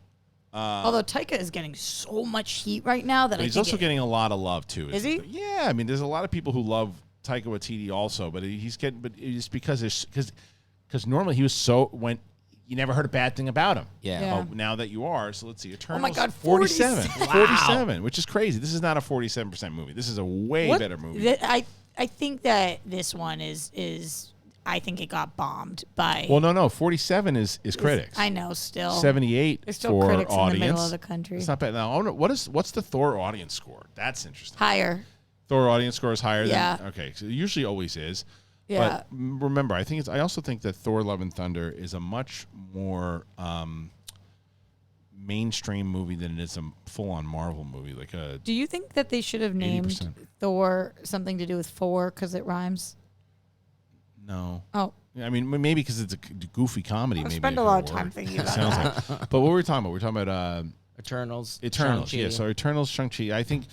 Speaker 2: Although Taika is getting so much heat right now that
Speaker 1: But
Speaker 2: I
Speaker 1: he's
Speaker 2: think
Speaker 1: also getting a lot of love too.
Speaker 2: Is he?
Speaker 1: Yeah, I mean, there's a lot of people who love Taika Waititi also, but it's because normally he was you never heard a bad thing about him.
Speaker 3: Yeah.
Speaker 1: But now that you are, so let's see. Eternals,
Speaker 2: Oh my God,
Speaker 1: 47.
Speaker 2: 47.
Speaker 1: 47, which is crazy. This is not a 47% movie. This is a way better movie.
Speaker 2: I think that this one is I think it got bombed by.
Speaker 1: Well, no. 47 is critics.
Speaker 2: I know still
Speaker 1: 78
Speaker 2: There's still
Speaker 1: for
Speaker 2: critics
Speaker 1: audience.
Speaker 2: in the middle of the country.
Speaker 1: It's not bad. Now, what's the Thor audience score? That's interesting.
Speaker 2: Higher.
Speaker 1: Thor audience score is higher
Speaker 2: Yeah.
Speaker 1: than okay. So it usually always is.
Speaker 2: Yeah.
Speaker 1: But remember, I also think that Thor: Love and Thunder is a much more mainstream movie than it is a full-on Marvel movie. Like a
Speaker 2: Do you think that they should have named
Speaker 1: 80%.
Speaker 2: Thor something to do with four because it rhymes?
Speaker 1: no.
Speaker 2: Oh,
Speaker 1: I mean, maybe because it's a goofy comedy.
Speaker 2: I
Speaker 1: Maybe
Speaker 2: spend
Speaker 1: it
Speaker 2: a
Speaker 1: could
Speaker 2: lot of
Speaker 1: work.
Speaker 2: time thinking
Speaker 1: It
Speaker 2: about
Speaker 1: sounds
Speaker 2: that.
Speaker 1: like. But what were we talking about? We're talking about
Speaker 3: Eternals.
Speaker 1: Eternals.
Speaker 3: Shang-Chi.
Speaker 1: Yeah, so Eternals, Shang-Chi. I think.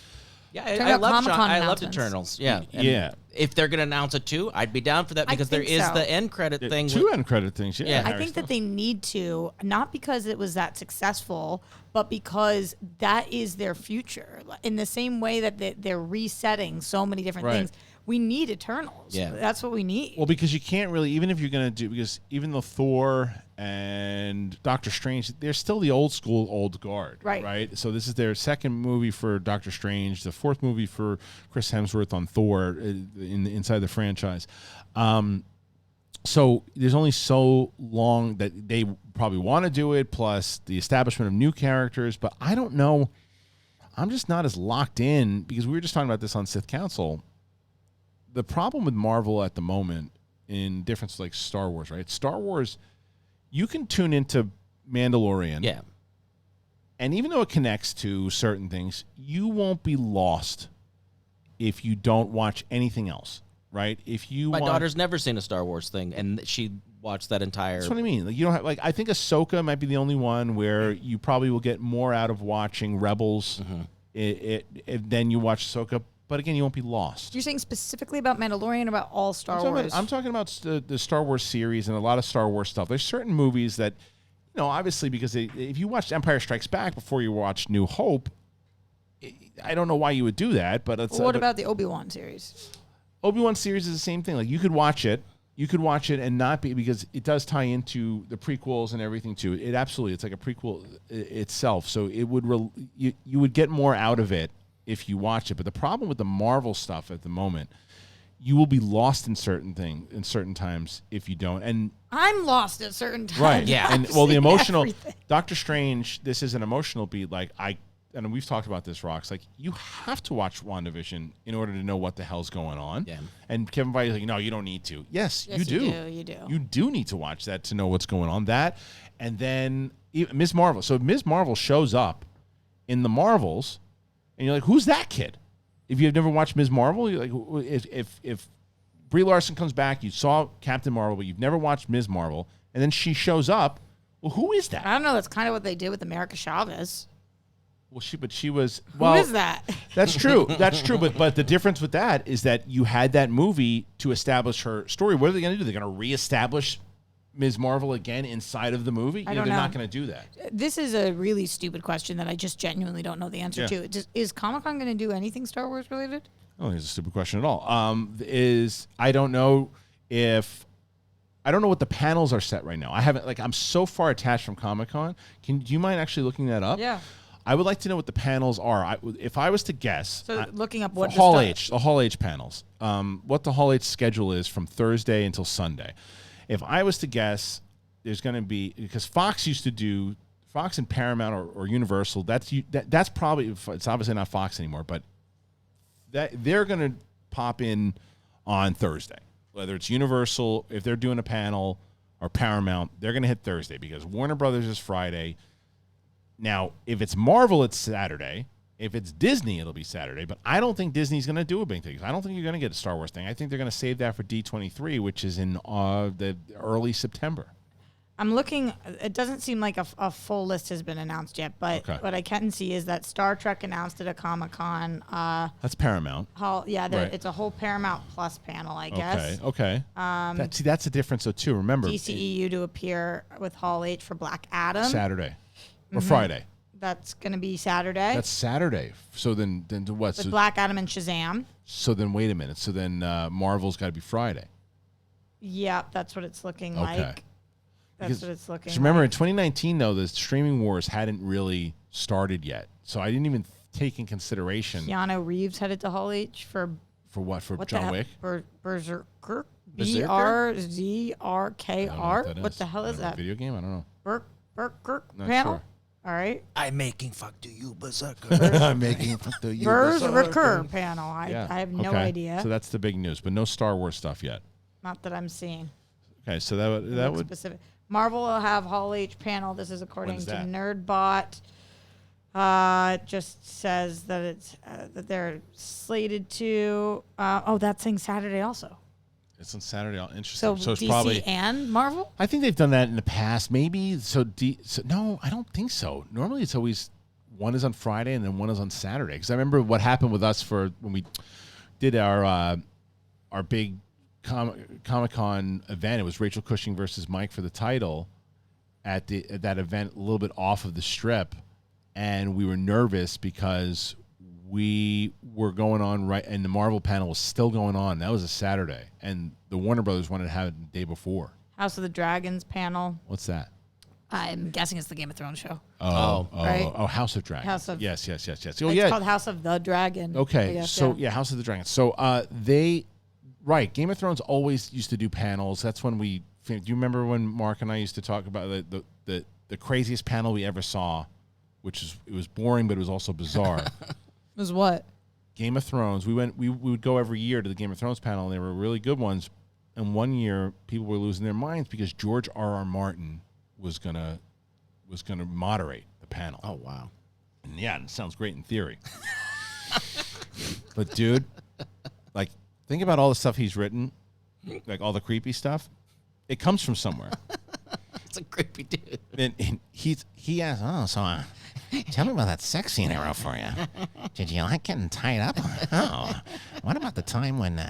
Speaker 3: Yeah,
Speaker 2: Talking
Speaker 3: I
Speaker 2: about
Speaker 3: love
Speaker 2: Comic-Con
Speaker 3: I loved
Speaker 2: announcements.
Speaker 3: Eternals. Yeah, and
Speaker 1: Yeah.
Speaker 3: If they're gonna announce a 2, I'd be down for that
Speaker 2: I
Speaker 3: because there
Speaker 2: think
Speaker 3: is
Speaker 2: so.
Speaker 3: the end credit thing.
Speaker 1: Two end credit things. Yeah.
Speaker 3: Yeah.
Speaker 2: I
Speaker 1: Harry
Speaker 2: think that
Speaker 1: Styles.
Speaker 2: they need to, not because it was that successful, but because that is their future. In the same way that they're resetting so many different
Speaker 1: Right.
Speaker 2: things, we need Eternals.
Speaker 3: Yeah.
Speaker 2: That's what we need.
Speaker 1: Well, because you can't really, even if you're going to do, because even though Thor and Doctor Strange, they're still the old school, old guard.
Speaker 2: Right.
Speaker 1: Right. So this is their second movie for Doctor Strange, the fourth movie for Chris Hemsworth on Thor inside the franchise. So there's only so long that they probably want to do it, plus the establishment of new characters. But I don't know. I'm just not as locked in because we were just talking about this on Sith Council. The problem with Marvel at the moment, in difference like Star Wars, right? Star Wars, you can tune into Mandalorian.
Speaker 3: Yeah.
Speaker 1: And even though it connects to certain things, you won't be lost if you don't watch anything else, right? If you
Speaker 3: My
Speaker 1: want,
Speaker 3: daughter's never seen a Star Wars thing, and she watched that entire.
Speaker 1: that's what I mean. Like, you don't have, like, I think Ahsoka might be the only one where you probably will get more out of watching Rebels than you watch Ahsoka. But again, you won't be lost.
Speaker 2: You're saying specifically about Mandalorian, about all Star Wars?
Speaker 1: I'm talking about the Star Wars series and a lot of Star Wars stuff. There's certain movies that, you know, obviously because if you watched Empire Strikes Back before you watched New Hope, I don't know why you would do that. But it's,
Speaker 2: What about the Obi-Wan series?
Speaker 1: Obi-Wan series is the same thing. Like you could watch it and not be, because it does tie into the prequels and everything too. It absolutely, it's like a prequel itself. So it would you would get more out of it if you watch it. But the problem with the Marvel stuff at the moment, you will be lost in certain times if you don't. And
Speaker 2: I'm lost at certain times.
Speaker 1: right,
Speaker 3: Yeah.
Speaker 1: And
Speaker 2: I've
Speaker 1: well, the
Speaker 2: seen
Speaker 1: emotional
Speaker 2: everything.
Speaker 1: Doctor Strange. This is an emotional beat. Like and we've talked about this, Rox. Like you have to watch WandaVision in order to know what the hell's going on.
Speaker 3: Yeah.
Speaker 1: And Kevin Feige's like, no, you don't need to. Yes,
Speaker 2: Yes,
Speaker 1: you do.
Speaker 2: you do.
Speaker 1: You do need to watch that to know what's going on. That, and then Ms. Marvel. So if Ms. Marvel shows up in the Marvels, and you're like, who's that kid? If you've never watched Ms. Marvel, you're like, if Brie Larson comes back, you saw Captain Marvel, but you've never watched Ms. Marvel, and then she shows up, well, who is that?
Speaker 2: I don't know. That's kind of what they did with America Chavez.
Speaker 1: Well, she was.
Speaker 2: Who
Speaker 1: Well,
Speaker 2: is that?
Speaker 1: That's true. That's true. But the difference with that is that you had that movie to establish her story. What are they going to do? They're going to reestablish Ms. Marvel again inside of the movie?
Speaker 2: I don't
Speaker 1: They're
Speaker 2: know.
Speaker 1: not going to do that.
Speaker 2: This is a really stupid question that I just genuinely don't know the answer
Speaker 1: Yeah.
Speaker 2: to. Is Comic-Con going to do anything Star Wars related?
Speaker 1: I don't think it's a stupid question at all. I don't know what the panels are set right now. I haven't, like, I'm so far attached from Comic-Con. Do you mind actually looking that up?
Speaker 2: Yeah.
Speaker 1: I would like to know what the panels are. If I was to guess,
Speaker 2: So looking up what
Speaker 1: the Hall H panels, what the Hall H schedule is from Thursday until Sunday. If I was to guess, there's going to be, because Fox and Paramount or Universal. That's probably, it's obviously not Fox anymore, but they're going to pop in on Thursday. Whether it's Universal, if they're doing a panel, or Paramount, they're going to hit Thursday because Warner Brothers is Friday. Now, if it's Marvel, it's Saturday. If it's Disney, it'll be Saturday. But I don't think Disney's going to do a big thing. I don't think you're going to get a Star Wars thing. I think they're going to save that for D23, which is in the early September.
Speaker 2: I'm looking. It doesn't seem like a full list has been announced yet, but
Speaker 1: Okay.
Speaker 2: what I can see is that Star Trek announced at a Comic-Con.
Speaker 1: That's Paramount.
Speaker 2: Right.
Speaker 1: Right.
Speaker 2: It's a whole Paramount Plus panel, I guess.
Speaker 1: Okay. That's the difference, though, too. Remember,
Speaker 2: DCEU to appear with Hall H for Black Adam.
Speaker 1: Saturday or Friday.
Speaker 2: That's going to be Saturday.
Speaker 1: That's Saturday. So then to what?
Speaker 2: with Black Adam and Shazam.
Speaker 1: So then wait a minute. So then Marvel's got to be Friday.
Speaker 2: Yeah, that's what it's looking
Speaker 1: Okay.
Speaker 2: like. That's what it's looking
Speaker 1: Because remember,
Speaker 2: like.
Speaker 1: in 2019, though, the streaming wars hadn't really started yet. So I didn't even take in consideration
Speaker 2: Keanu Reeves headed to Hall H for
Speaker 1: for what? For
Speaker 2: what
Speaker 1: John
Speaker 2: the hell?
Speaker 1: Wick?
Speaker 2: Berserker?
Speaker 1: Berserker?
Speaker 2: BRZRKR? What the hell is that?
Speaker 1: Video game? I don't know.
Speaker 2: Berserker
Speaker 1: Not
Speaker 2: panel?
Speaker 1: sure.
Speaker 2: All right.
Speaker 3: I'm making fuck to you, berserker.
Speaker 1: I'm making
Speaker 2: Berserker panel. I
Speaker 1: Yeah.
Speaker 2: have no
Speaker 1: Okay.
Speaker 2: idea.
Speaker 1: So that's the big news, but no Star Wars stuff yet.
Speaker 2: Not that I'm seeing.
Speaker 1: Okay, so that
Speaker 2: Look
Speaker 1: would
Speaker 2: specific. Marvel will have Hall H panel. This is according to
Speaker 1: that?
Speaker 2: NerdBot. It just says that it's that they're slated to. That's saying Saturday also.
Speaker 1: It's on Saturday.
Speaker 2: So
Speaker 1: Interesting. So it's
Speaker 2: DC
Speaker 1: probably
Speaker 2: and Marvel.
Speaker 1: I think they've done that in the past. Maybe no, I don't think so. Normally, it's always one is on Friday and then one is on Saturday. Because I remember what happened with us for when we did our big Comic-Con event. It was Rachel Cushing versus Mike for the title at that event, a little bit off of the Strip, and we were nervous because we were going on right, and the Marvel panel was still going on. That was a Saturday, and the Warner Brothers wanted to have it the day before.
Speaker 2: House of the Dragons panel.
Speaker 1: What's that?
Speaker 2: I'm guessing it's the Game of Thrones show.
Speaker 1: Right? House of Dragons. Yes. Oh,
Speaker 2: It's
Speaker 1: yeah.
Speaker 2: called House of the Dragon.
Speaker 1: Okay, House of the Dragons. So Game of Thrones always used to do panels. That's when do you remember when Mark and I used to talk about the craziest panel we ever saw, it was boring, but it was also bizarre.
Speaker 2: It was what?
Speaker 1: Game of Thrones. We would go every year to the Game of Thrones panel, and they were really good ones. And one year, people were losing their minds because George R.R. Martin was gonna moderate the panel.
Speaker 3: Oh wow!
Speaker 1: And yeah, it sounds great in theory. But dude, like, think about all the stuff he's written, like all the creepy stuff. It comes from somewhere.
Speaker 3: It's a creepy dude.
Speaker 1: And he asked, tell me about that sex scene I wrote for you. Did you like getting tied up? Oh, what about the time when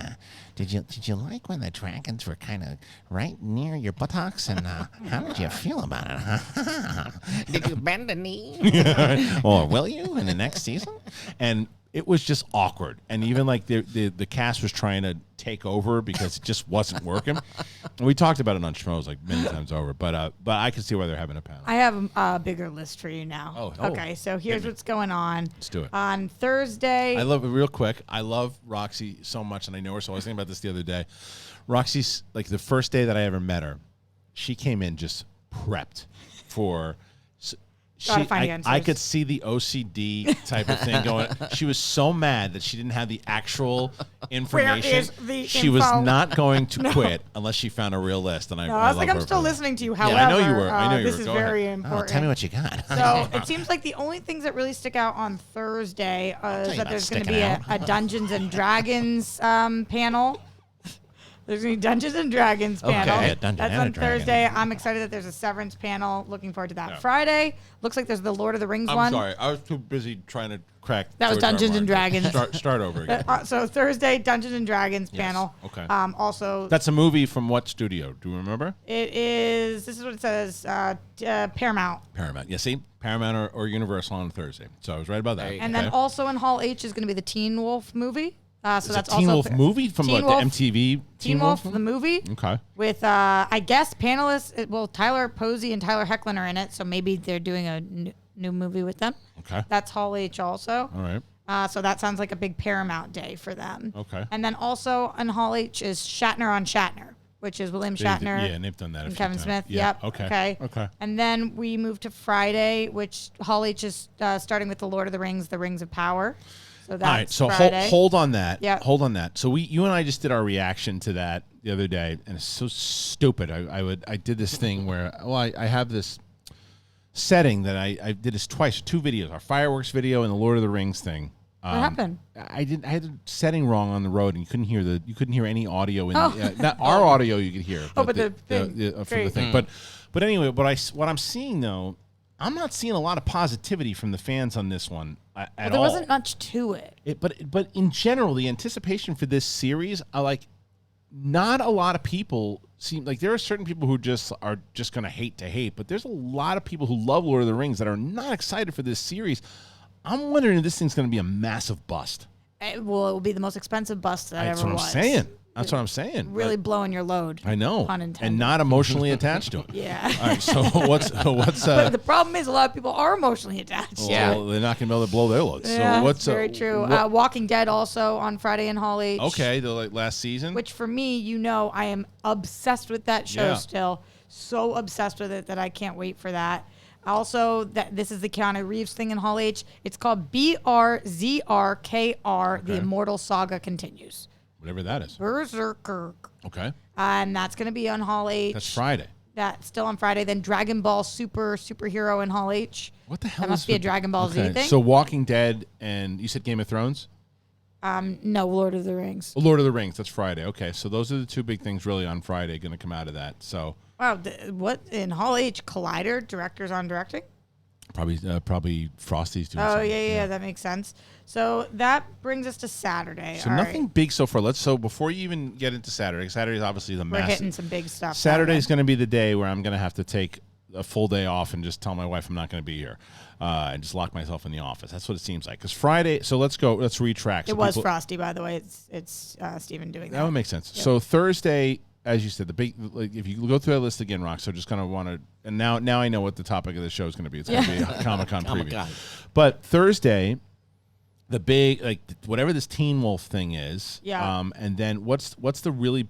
Speaker 1: did you like when the dragons were kind of right near your buttocks? And how did you feel about it? Huh?
Speaker 3: Did you bend the knee?
Speaker 1: Or will you in the next season? And it was just awkward, and even like the cast was trying to take over because it just wasn't working. And we talked about it on Schmoes like many times over, but I can see why they're having a panel.
Speaker 2: I have a bigger list for you now.
Speaker 1: Oh.
Speaker 2: Okay, so here's what's going on.
Speaker 1: Let's do it.
Speaker 2: On Thursday.
Speaker 1: I love it real quick. I love Roxy so much, and I know her. So I was thinking about this the other day. Roxy's like the first day that I ever met her. She came in just prepped for. I could see the OCD type of thing going. She was so mad that she didn't have the actual information.
Speaker 2: Where is the
Speaker 1: she
Speaker 2: info?
Speaker 1: was not going to quit unless she found a real list. And I
Speaker 2: was like,
Speaker 1: love
Speaker 2: I'm
Speaker 1: her
Speaker 2: still
Speaker 1: for that.
Speaker 2: listening to you. However,
Speaker 1: I know you were. I know you
Speaker 2: this
Speaker 1: were.
Speaker 2: is
Speaker 1: Go
Speaker 2: very
Speaker 1: ahead.
Speaker 2: important.
Speaker 1: Tell me what you got.
Speaker 2: So it seems like the only things that really stick out on Thursday is that there's going to be a Dungeons and Dragons panel. There's going to be Dungeons and Dragons panel.
Speaker 1: Okay,
Speaker 2: That's on Thursday. I'm excited that there's a Severance panel. Looking forward to that.
Speaker 1: Yeah.
Speaker 2: Friday looks like there's the Lord of the Rings one.
Speaker 1: I'm sorry. I was too busy trying to crack.
Speaker 2: That was
Speaker 1: George R.
Speaker 2: Dungeons and
Speaker 1: Martin.
Speaker 2: Dragons.
Speaker 1: Start over again.
Speaker 2: So Thursday, Dungeons and Dragons panel.
Speaker 1: Okay.
Speaker 2: Also,
Speaker 1: That's a movie from what studio? Do you remember?
Speaker 2: it is. This is what it says. Paramount.
Speaker 1: Paramount. Yeah, see? Paramount or Universal on Thursday. So I was right about that.
Speaker 2: And then also in Hall H is going to be the Teen Wolf movie. So that's
Speaker 1: Teen
Speaker 2: also
Speaker 1: Wolf movie from
Speaker 2: Teen
Speaker 1: the
Speaker 2: Wolf,
Speaker 1: MTV
Speaker 2: Teen Wolf the movie.
Speaker 1: Okay.
Speaker 2: With I guess panelists. Tyler Posey and Tyler Hoechlin are in it, so maybe they're doing a new movie with them.
Speaker 1: Okay.
Speaker 2: That's Hall H also.
Speaker 1: All right.
Speaker 2: So that sounds like a big Paramount day for them.
Speaker 1: Okay.
Speaker 2: And then also in Hall H is Shatner on Shatner, which is William Shatner.
Speaker 1: Yeah, and they've done that.
Speaker 2: And
Speaker 1: a few
Speaker 2: Kevin
Speaker 1: times.
Speaker 2: Smith.
Speaker 1: Yeah.
Speaker 2: Yep.
Speaker 1: Okay.
Speaker 2: And then we move to Friday, which Hall H is starting with the Lord of the Rings of Power. So that's
Speaker 1: all right, so
Speaker 2: Friday.
Speaker 1: hold on that.
Speaker 2: Yeah.
Speaker 1: Hold on that. So you and I just did our reaction to that the other day, and it's so stupid. I did this thing where I have this setting that I did this twice, 2 videos, our fireworks video and the Lord of the Rings thing.
Speaker 2: What happened?
Speaker 1: I had the setting wrong on the road, and you couldn't hear any audio in not our audio you could hear.
Speaker 2: But the thing.
Speaker 1: From the thing. But anyway, what I'm seeing though, I'm not seeing a lot of positivity from the fans on this one at all.
Speaker 2: There wasn't much to it.
Speaker 1: But in general, the anticipation for this series, not a lot of people seem like there are certain people who are just going to hate, but there's a lot of people who love Lord of the Rings that are not excited for this series. I'm wondering if this thing's going to be a massive bust.
Speaker 2: It will be the most expensive bust that
Speaker 1: That's
Speaker 2: ever
Speaker 1: what
Speaker 2: was.
Speaker 1: I'm saying. That's what I'm saying.
Speaker 2: Really blowing your load.
Speaker 1: I know.
Speaker 2: Pun intended.
Speaker 1: And not emotionally attached to it.
Speaker 2: Yeah.
Speaker 1: All right. So what's
Speaker 2: but the problem is a lot of people are emotionally attached.
Speaker 1: Well, they're not going to be able to blow their loads.
Speaker 2: Yeah,
Speaker 1: so what's
Speaker 2: very true. Walking Dead also on Friday in Hall H.
Speaker 1: Okay, the last season.
Speaker 2: Which for me, I am obsessed with that show still. So obsessed with it that I can't wait for that. Also, this is the Keanu Reeves thing in Hall H. It's called BRZRKR. The Immortal Saga Continues.
Speaker 1: Whatever that is.
Speaker 2: Berserker.
Speaker 1: Okay.
Speaker 2: And that's going to be on Hall H.
Speaker 1: That's Friday.
Speaker 2: That's still on Friday. Then Dragon Ball Superhero in Hall H.
Speaker 1: What the hell?
Speaker 2: That must be a Dragon Ball Z thing.
Speaker 1: So Walking Dead and you said Game of Thrones?
Speaker 2: No, Lord of the Rings.
Speaker 1: Lord of the Rings. That's Friday. Okay, so those are the two big things really on Friday going to come out of that. So
Speaker 2: Wow, what in Hall H? Collider, directors on directing.
Speaker 1: Probably Frosty's doing.
Speaker 2: Oh
Speaker 1: something.
Speaker 2: yeah, that makes sense. So that brings us to Saturday.
Speaker 1: So nothing big so far. So before you even get into Saturday, Saturday is obviously the
Speaker 2: We're
Speaker 1: massive.
Speaker 2: hitting some big stuff.
Speaker 1: Saturday is going to be the day where I'm going to have to take a full day off and just tell my wife I'm not going to be here, and just lock myself in the office. That's what it seems like. Because Friday, so let's retrack.
Speaker 2: It was Frosty, by the way. It's Steven doing that.
Speaker 1: That would make sense.
Speaker 2: Yep.
Speaker 1: So Thursday, as you said, the big. Like, if you go through that list again, Rox, so just kind of want to. And now I know what the topic of the show is going to be. It's going to be a Comic-Con preview. But Thursday, the big whatever this Teen Wolf thing is.
Speaker 2: Yeah.
Speaker 1: And then what's the really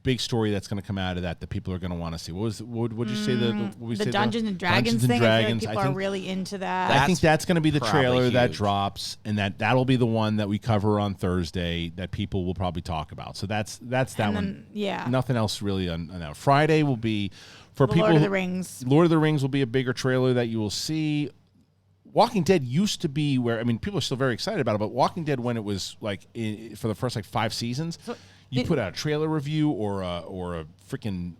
Speaker 1: big story that's going to come out of that people are going to want to see? What would you say
Speaker 2: the Dungeons and Dragons thing? I feel like people are really into that.
Speaker 1: I think that's going to be the trailer
Speaker 3: huge.
Speaker 1: that drops, and that'll be the one that we cover on Thursday that people will probably talk about. So that's that one.
Speaker 2: Yeah.
Speaker 1: Nothing else really on that. Friday will be for people.
Speaker 2: Lord of the Rings.
Speaker 1: Lord of the Rings will be a bigger trailer that you will see. Walking Dead used to be where people are still very excited about it, but Walking Dead when it was for the first 5 seasons. You put out a trailer review or a freaking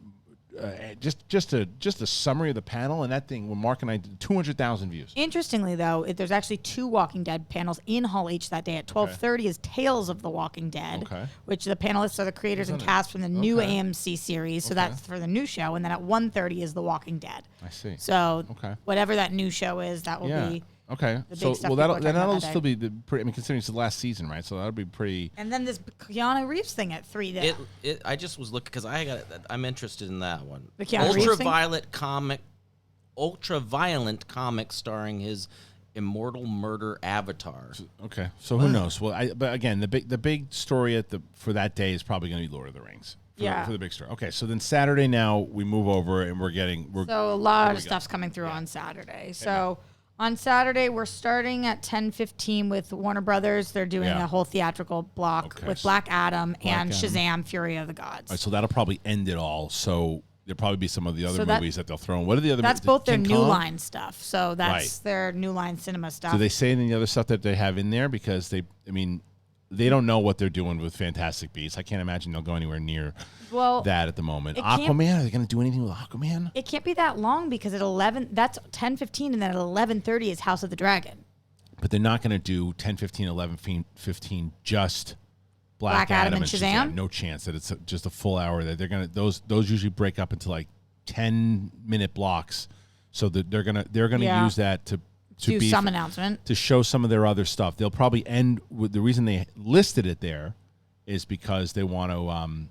Speaker 1: just a summary of the panel, and that thing when Mark and I did 200,000 views.
Speaker 2: Interestingly, though, there's actually 2 Walking Dead panels in Hall H that day. At 12:30 is Tales of the Walking Dead, which the panelists are the creators and cast from the new AMC series. So that's for the new show, and then at 1:30 is The Walking Dead.
Speaker 1: I see.
Speaker 2: So whatever that new show is, that will be.
Speaker 1: Okay,
Speaker 2: so
Speaker 1: that'll still be considering it's the last season, right? So that'll be pretty.
Speaker 2: And then this Keanu Reeves thing at 3.
Speaker 3: I just was looking because I'm interested in that one.
Speaker 2: The Keanu Reeves thing?
Speaker 3: Ultra-violent comic starring his immortal murder avatar.
Speaker 1: Okay, so who knows? Well, but again, the big story for that day is probably going to be Lord of the Rings. For the big story. Okay, so then Saturday now we move over and
Speaker 2: so a lot of stuff's coming through on Saturday. So. On Saturday, we're starting at 10:15 with Warner Brothers. They're doing a whole theatrical block with Black Adam and Shazam! Fury of the Gods.
Speaker 1: All right, so that'll probably end it all. So there'll probably be some of the other movies that they'll throw in. What are the other movies?
Speaker 2: That's both their New Line stuff. So that's their New Line cinema stuff.
Speaker 1: Do they say any other stuff that they have in there? Because they don't know what they're doing with Fantastic Beasts. I can't imagine they'll go anywhere near that at the moment. Aquaman, are they going to do anything with Aquaman?
Speaker 2: It can't be that long because at 11, that's 10:15, and then at 11:30 is House of the Dragon.
Speaker 1: But they're not going to do 10:15, 11:15 just Black Adam and Shazam. No chance that it's just a full hour. That they're going to those usually break up into 10-minute blocks, so that they're going to use that to
Speaker 2: do some announcement
Speaker 1: to show some of their other stuff. They'll probably end with the reason they listed it there is because they want to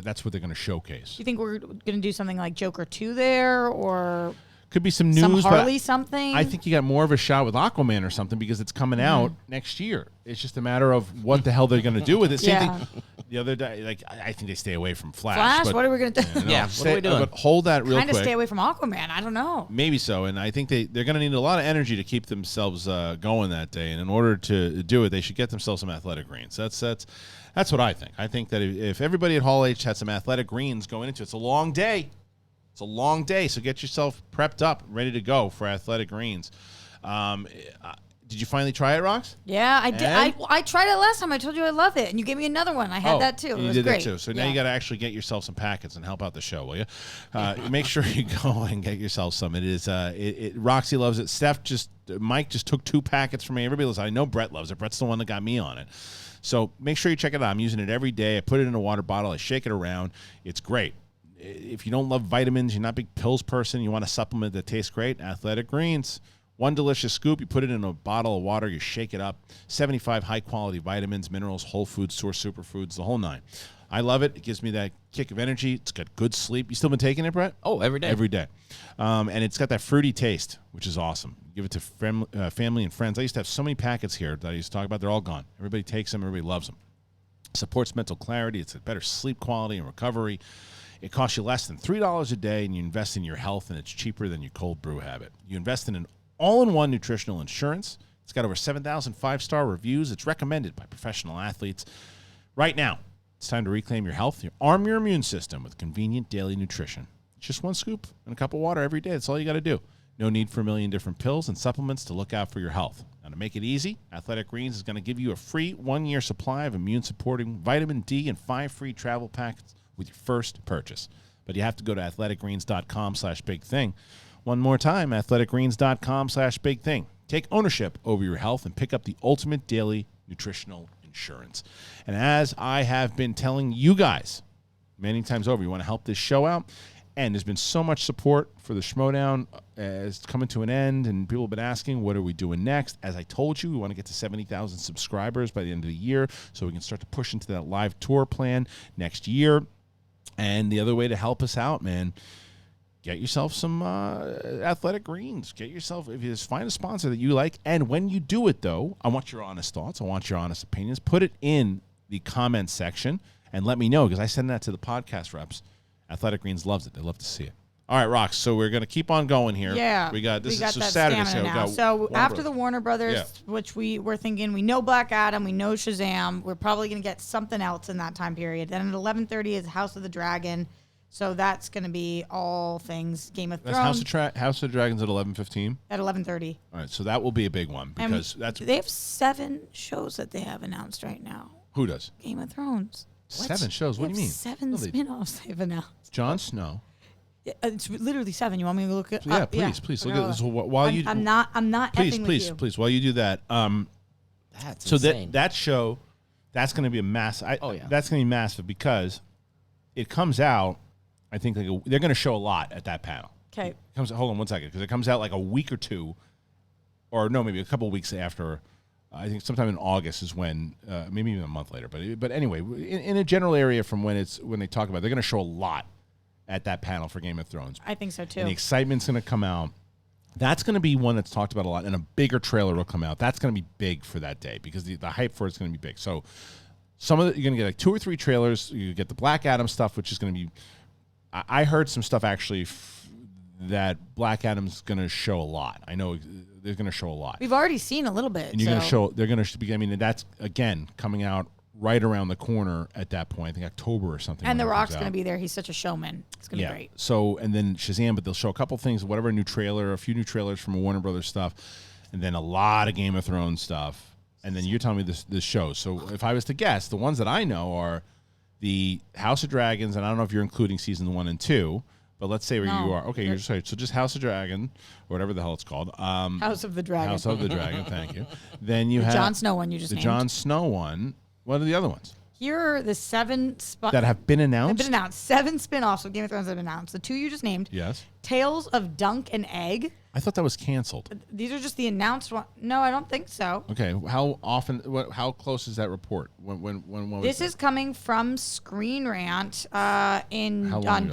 Speaker 1: that's what they're going to showcase.
Speaker 2: Do you think we're going to do something like Joker 2 there, or
Speaker 1: could be some news,
Speaker 2: some Harley something?
Speaker 1: I think you got more of a shot with Aquaman or something because it's coming out next year. It's just a matter of what the hell they're going to do with it. Same thing. The other day, I think they stay away from Flash.
Speaker 2: What are we going to do?
Speaker 3: What are we doing?
Speaker 1: But hold that real quick.
Speaker 2: Kind of stay away from Aquaman. I don't know.
Speaker 1: Maybe so, and I think they're going to need a lot of energy to keep themselves going that day. And in order to do it, they should get themselves some athletic greens. That's what I think. I think that if everybody at Hall H had some athletic greens going into it, it's a long day. It's a long day, so get yourself prepped up, ready to go for athletic greens. Did you finally try it, Rox?
Speaker 2: Yeah, I did. I tried it last time. I told you I love it, and you gave me another one. I had that too. It was great.
Speaker 1: That too. So now you got to actually get yourself some packets and help out the show, will you? Make sure you go and get yourself some. It is. Roxy loves it. Mike just took 2 packets for me. Everybody loves it. I know Brett loves it. Brett's the one that got me on it. So make sure you check it out. I'm using it every day. I put it in a water bottle. I shake it around. It's great. If you don't love vitamins, you're not a big pills person, you want a supplement that tastes great, Athletic Greens. One delicious scoop, you put it in a bottle of water, you shake it up. 75 high-quality vitamins, minerals, whole foods, source superfoods, the whole 9. I love it. It gives me that kick of energy. It's got good sleep. You still been taking it, Brett?
Speaker 3: Oh, every day.
Speaker 1: Every day. And it's got that fruity taste, which is awesome. Give it to family and friends. I used to have so many packets here that I used to talk about. They're all gone. Everybody takes them. Everybody loves them. Supports mental clarity. It's a better sleep quality and recovery. It costs you less than $3 a day, and you invest in your health, and it's cheaper than your cold brew habit. You invest in an all-in-one nutritional insurance. It's got over 7,000 5-star reviews. It's recommended by professional athletes. Right now, it's time to reclaim your health. Arm your immune system with convenient daily nutrition. Just one scoop and a cup of water every day. That's all you got to do. No need for a million different pills and supplements to look out for your health. Now, to make it easy, Athletic Greens is going to give you a free 1-year supply of immune-supporting vitamin D and 5 free travel packs with your first purchase. But you have to go to athleticgreens.com/bigthing. One more time, athleticgreens.com/bigthing. Take ownership over your health and pick up the ultimate daily nutritional insurance. And as I have been telling you guys many times over, you want to help this show out. And there's been so much support for the Schmodown as it's coming to an end, and people have been asking, what are we doing next? As I told you, we want to get to 70,000 subscribers by the end of the year so we can start to push into that live tour plan next year. And the other way to help us out, man, get yourself some Athletic Greens. Get yourself, if you just find a sponsor that you like. And when you do it, though, I want your honest thoughts. I want your honest opinions. Put it in the comments section and let me know, because I send that to the podcast reps. Athletic Greens loves it. They love to see it. All right, Rox, so we're going to keep on going here.
Speaker 2: Yeah.
Speaker 1: We got
Speaker 2: that
Speaker 1: Saturday.
Speaker 2: Now. So after the Warner Brothers, which we're thinking, we know Black Adam, we know Shazam. We're probably going to get something else in that time period. Then at 11:30 is House of the Dragon. So that's going to be all things Game of Thrones.
Speaker 1: House of the Dragons at 11:15?
Speaker 2: At 11:30.
Speaker 1: All right, so that will be a big one, because
Speaker 2: they have 7 shows that they have announced right now.
Speaker 1: Who does?
Speaker 2: Game of Thrones.
Speaker 1: 7 shows? What do you mean?
Speaker 2: 7 spin-offs they've announced.
Speaker 1: Jon Snow.
Speaker 2: It's literally 7. You want me to look at?
Speaker 1: Yeah, please look at this. While
Speaker 2: I'm not effing with you.
Speaker 1: Please, while you do that.
Speaker 3: That's insane.
Speaker 1: that show, that's going to be a mass. That's going to be massive, because it comes out. I think they're going to show a lot at that panel.
Speaker 2: Okay.
Speaker 1: Hold on one second, because it comes out like a week or two, or no, maybe a couple of weeks after. I think sometime in August is when, maybe even a month later. But anyway, in a general area from when they talk about it, they're going to show a lot at that panel for Game of Thrones.
Speaker 2: I think so too.
Speaker 1: And the excitement's going to come out. That's going to be one that's talked about a lot, and a bigger trailer will come out. That's going to be big for that day, because the hype for it's going to be big. So some of you're going to get like 2 or 3 trailers. You get the Black Adam stuff, which is going to be. I heard some stuff actually that Black Adam's going to show a lot. I know they're going to show a lot.
Speaker 2: We've already seen a little bit.
Speaker 1: And you're going to show. They're going to be. I mean, that's again coming out right around the corner at that point. I think October or something.
Speaker 2: And The Rock's going to be there. He's such a showman. It's going to be great. So,
Speaker 1: and then Shazam, but they'll show a couple things, whatever new trailer, a few new trailers from Warner Brothers stuff, and then a lot of Game of Thrones stuff. And then you're telling me this show. So if I was to guess, the ones that I know are the House of Dragons, and I don't know if you're including season 1 and 2, but let's say where you are. Okay, you're sorry. So just House of Dragon, or whatever the hell it's called.
Speaker 2: House of the Dragon.
Speaker 1: House of the Dragon, thank you. Then you have
Speaker 2: the Jon Snow one you just
Speaker 1: named.
Speaker 2: The
Speaker 1: Jon Snow one. What are the other ones?
Speaker 2: Here are the 7
Speaker 1: that have been announced.
Speaker 2: Have been announced. 7 spin-offs of Game of Thrones have been announced. The 2 you just named.
Speaker 1: Yes.
Speaker 2: Tales of Dunk and Egg.
Speaker 1: I thought that was canceled.
Speaker 2: These are just the announced one. No, I don't think so.
Speaker 1: Okay. How often? How close is that report? When
Speaker 2: this is coming from Screen Rant on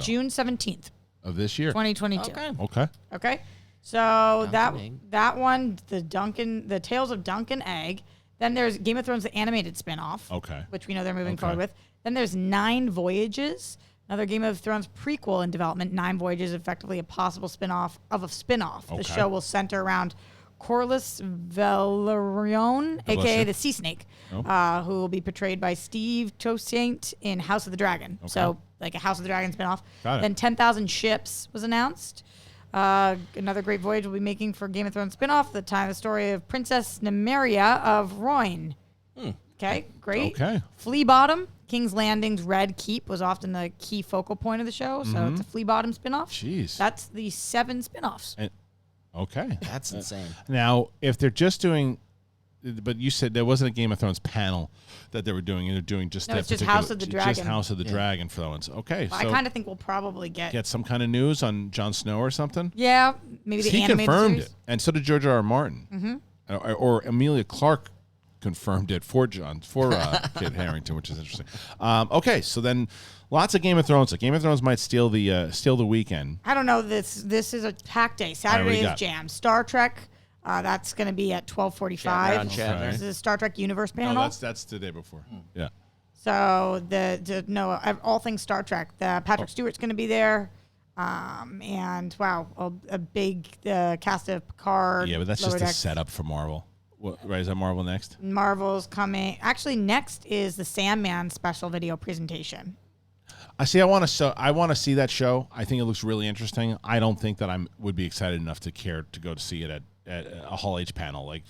Speaker 2: June 17th
Speaker 1: of this year,
Speaker 2: 2022. Okay. So that one, the Tales of Dunk and Egg. Then there's Game of Thrones, the animated spinoff.
Speaker 1: Okay.
Speaker 2: Which we know they're moving forward with. Then there's 9 Voyages. Another Game of Thrones prequel in development. 9 Voyages, effectively a possible spinoff of a spinoff. Okay. The show will center around Corlys Velaryon, a.k.a. the Sea Snake, who will be portrayed by Steve Toussaint in House of the Dragon. Okay. So like a House of the Dragon spinoff. Then 10,000 Ships was announced. Another great voyage we'll be making for Game of Thrones spinoff, the story of Princess Nymeria of Royn. Okay, great.
Speaker 1: Okay.
Speaker 2: Flea Bottom, King's Landing's Red Keep was often the key focal point of the show, so it's a Flea Bottom spinoff.
Speaker 1: Jeez.
Speaker 2: That's the 7 spinoffs.
Speaker 1: Okay.
Speaker 3: That's insane.
Speaker 1: Now, if they're just doing, but you said there wasn't a Game of Thrones panel that they were doing, and they're doing just that.
Speaker 2: It's just House of the Dragon.
Speaker 1: Just House of the Dragon for that one. Okay.
Speaker 2: Well, so I kind of think we'll probably get
Speaker 1: some kind of news on Jon Snow or something.
Speaker 2: Yeah, maybe the animated
Speaker 1: He confirmed
Speaker 2: series.
Speaker 1: it, and so did George R. R. Martin, or Amelia Clark confirmed it for Kit Harington, which is interesting. Okay, so then lots of Game of Thrones. Game of Thrones might steal the weekend.
Speaker 2: I don't know. This is a packed day. Saturday is jam. Star Trek. That's going to be at 12:45. This is a Star Trek Universe panel.
Speaker 1: No, that's the day before. Yeah.
Speaker 2: So all things Star Trek. Patrick Stewart's going to be there, and a big cast of Picard.
Speaker 1: Yeah, but that's just a setup for Marvel. Right, is that Marvel next?
Speaker 2: Marvel's coming. Actually, next is the Sandman special video presentation.
Speaker 1: I want to see that show. I think it looks really interesting. I don't think that would be excited enough to care to go to see it at a Hall H panel. Like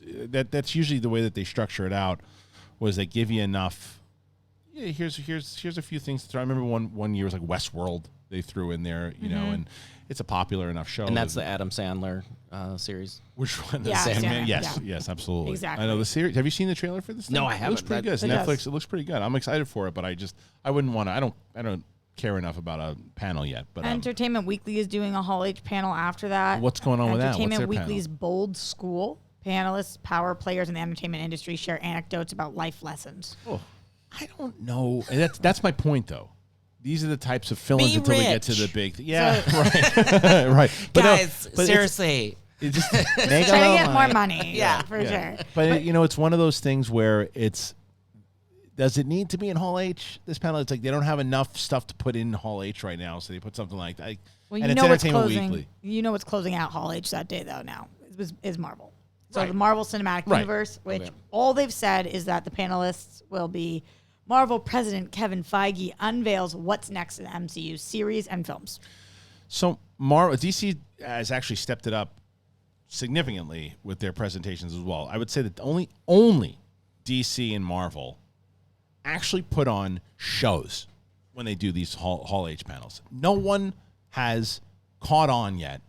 Speaker 1: that's usually the way that they structure it out. Was they give you enough? Yeah, here's a few things to throw. I remember one year was like Westworld. They threw in there, you know, and it's a popular enough show.
Speaker 3: And that's the Adam Sandler series.
Speaker 1: Which one?
Speaker 2: Yeah,
Speaker 1: Sandman?
Speaker 2: yeah.
Speaker 1: Yes, absolutely.
Speaker 2: Exactly.
Speaker 1: I know the series. Have you seen the trailer for this?
Speaker 3: No,
Speaker 1: thing?
Speaker 3: I haven't.
Speaker 1: It looks pretty good. It's
Speaker 2: It
Speaker 1: Netflix.
Speaker 2: does.
Speaker 1: It looks pretty good. I'm excited for it, but I wouldn't want to. I don't care enough about a panel yet. But
Speaker 2: Entertainment Weekly is doing a Hall H panel after that.
Speaker 1: What's going on with that? What's
Speaker 2: Entertainment
Speaker 1: their
Speaker 2: Weekly's
Speaker 1: panel?
Speaker 2: Bold School. Panelists, power players in the entertainment industry share anecdotes about life lessons.
Speaker 1: Oh, I don't know. And that's my point, though. These are the types of fill-ins
Speaker 3: Be
Speaker 1: until we get to
Speaker 3: rich.
Speaker 1: the big. right, right. But
Speaker 3: Guys,
Speaker 1: but
Speaker 3: seriously.
Speaker 1: it's just
Speaker 2: Trying to get more money.
Speaker 3: Yeah.
Speaker 2: for sure.
Speaker 1: But you know, it's one of those things where it's. Does it need to be in Hall H? This panel, it's like they don't have enough stuff to put in Hall H right now, so they put something like that.
Speaker 2: Well,
Speaker 1: and
Speaker 2: you
Speaker 1: it's
Speaker 2: know what's
Speaker 1: Entertainment
Speaker 2: closing.
Speaker 1: Weekly.
Speaker 2: You know what's closing out Hall H that day though. Now is Marvel. So
Speaker 1: Right.
Speaker 2: the Marvel Cinematic
Speaker 1: Right.
Speaker 2: Universe, which
Speaker 3: Okay.
Speaker 2: all they've said is that the panelists will be Marvel President Kevin Feige unveils what's next in the MCU series and films.
Speaker 1: So DC has actually stepped it up significantly with their presentations as well. I would say that only DC and Marvel actually put on shows when they do these Hall H panels. No one has caught on yet.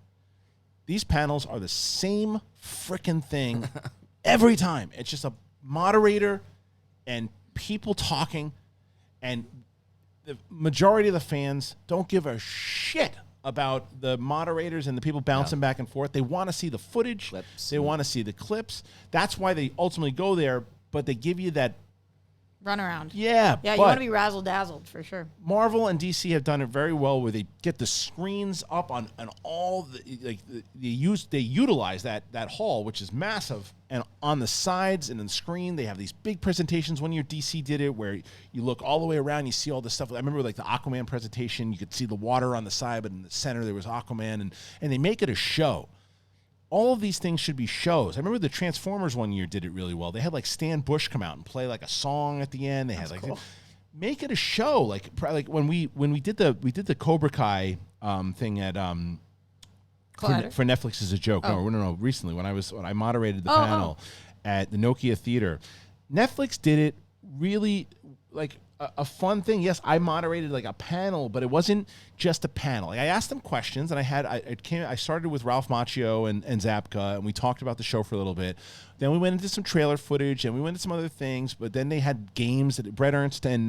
Speaker 1: These panels are the same freaking thing every time. It's just a moderator and people talking, and the majority of the fans don't give a shit about the moderators and the people bouncing back and forth. They want to see the footage.
Speaker 3: Clips.
Speaker 1: They want to see the clips. That's why they ultimately go there, but they give you that.
Speaker 2: Run around.
Speaker 1: Yeah,
Speaker 2: Yeah, you
Speaker 1: but
Speaker 2: want to be razzle dazzled for sure.
Speaker 1: Marvel and DC have done it very well, where they get the screens up on all the they utilize that hall, which is massive, and on the sides and on the screen they have these big presentations. One year DC did it where you look all the way around, you see all this stuff. I remember like the Aquaman presentation, you could see the water on the side, but in the center there was Aquaman, and they make it a show. All of these things should be shows. I remember the Transformers one year did it really well. They had like Stan Bush come out and play like a song at the end. They had like
Speaker 2: cool.
Speaker 1: make it a show. Like when we did the Cobra Kai thing at for Netflix as a joke.
Speaker 2: Oh.
Speaker 1: No. Recently when I moderated the panel at the Nokia Theater, Netflix did it really like a fun thing. Yes, I moderated like a panel, but it wasn't just a panel. Like I asked them questions, and I started with Ralph Macchio and Zapka, and we talked about the show for a little bit. Then we went into some trailer footage, and we went into some other things. But then they had games that Brett Ernst and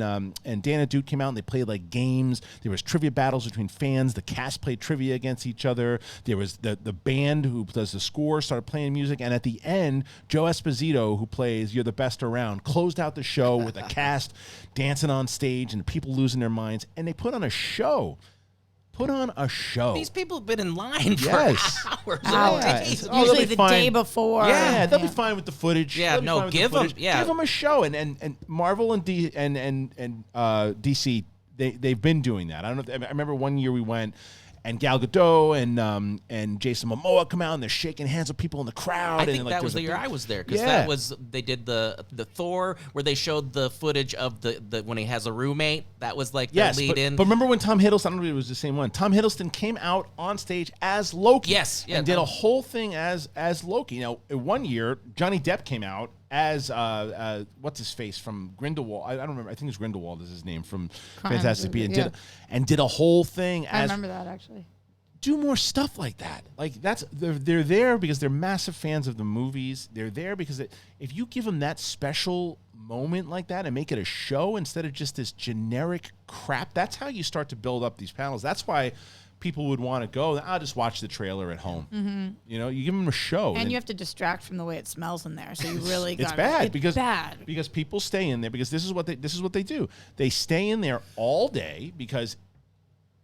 Speaker 1: Dana Duke came out, and they played like games. There was trivia battles between fans. The cast played trivia against each other. There was the band who does the score started playing music, and at the end, Joe Esposito, who plays "You're the Best Around," closed out the show with a cast dancing on stage and people losing their minds, and they put on a show.
Speaker 3: These people have been in line for
Speaker 1: Yes.
Speaker 3: hours.
Speaker 2: Hours.
Speaker 1: Yeah.
Speaker 3: Days.
Speaker 1: Oh,
Speaker 2: Usually
Speaker 1: they'll be
Speaker 2: the day
Speaker 1: fine.
Speaker 2: before.
Speaker 1: Yeah, they'll be fine with the footage.
Speaker 3: Yeah,
Speaker 1: They'll be
Speaker 3: no,
Speaker 1: fine with the
Speaker 3: give 'em-
Speaker 1: footage.
Speaker 3: yeah.
Speaker 1: Give them a show. And Marvel and DC, they've been doing that. I don't know. I remember one year we went, and Gal Gadot and Jason Momoa come out, and they're shaking hands with people in the crowd.
Speaker 3: I think
Speaker 1: and,
Speaker 3: that was the year I was there because they did the Thor where they showed the footage of the when he has a roommate. That was like the lead in.
Speaker 1: But remember when Tom Hiddleston, I don't know if it was the same one, Tom Hiddleston came out on stage as Loki.
Speaker 3: Yes, yeah,
Speaker 1: and did a whole thing as Loki. Now, one year, Johnny Depp came out as, what's his face from Grindelwald. I don't remember. I think it's Grindelwald is his name from Fantastic Beasts. And did a whole thing
Speaker 2: I
Speaker 1: as...
Speaker 2: remember that actually.
Speaker 1: Do more stuff like that. Like they're there because they're massive fans of the movies. They're there because if you give them that special moment like that and make it a show instead of just this generic crap, that's how you start to build up these panels. That's why people would want to go. I'll just watch the trailer at home. Mm-hmm. You know, you give them a show,
Speaker 2: And you have to distract from the way it smells in there. So you really
Speaker 1: it's
Speaker 2: got
Speaker 1: bad
Speaker 2: bad.
Speaker 1: because people stay in there because this is what they do. They stay in there all day because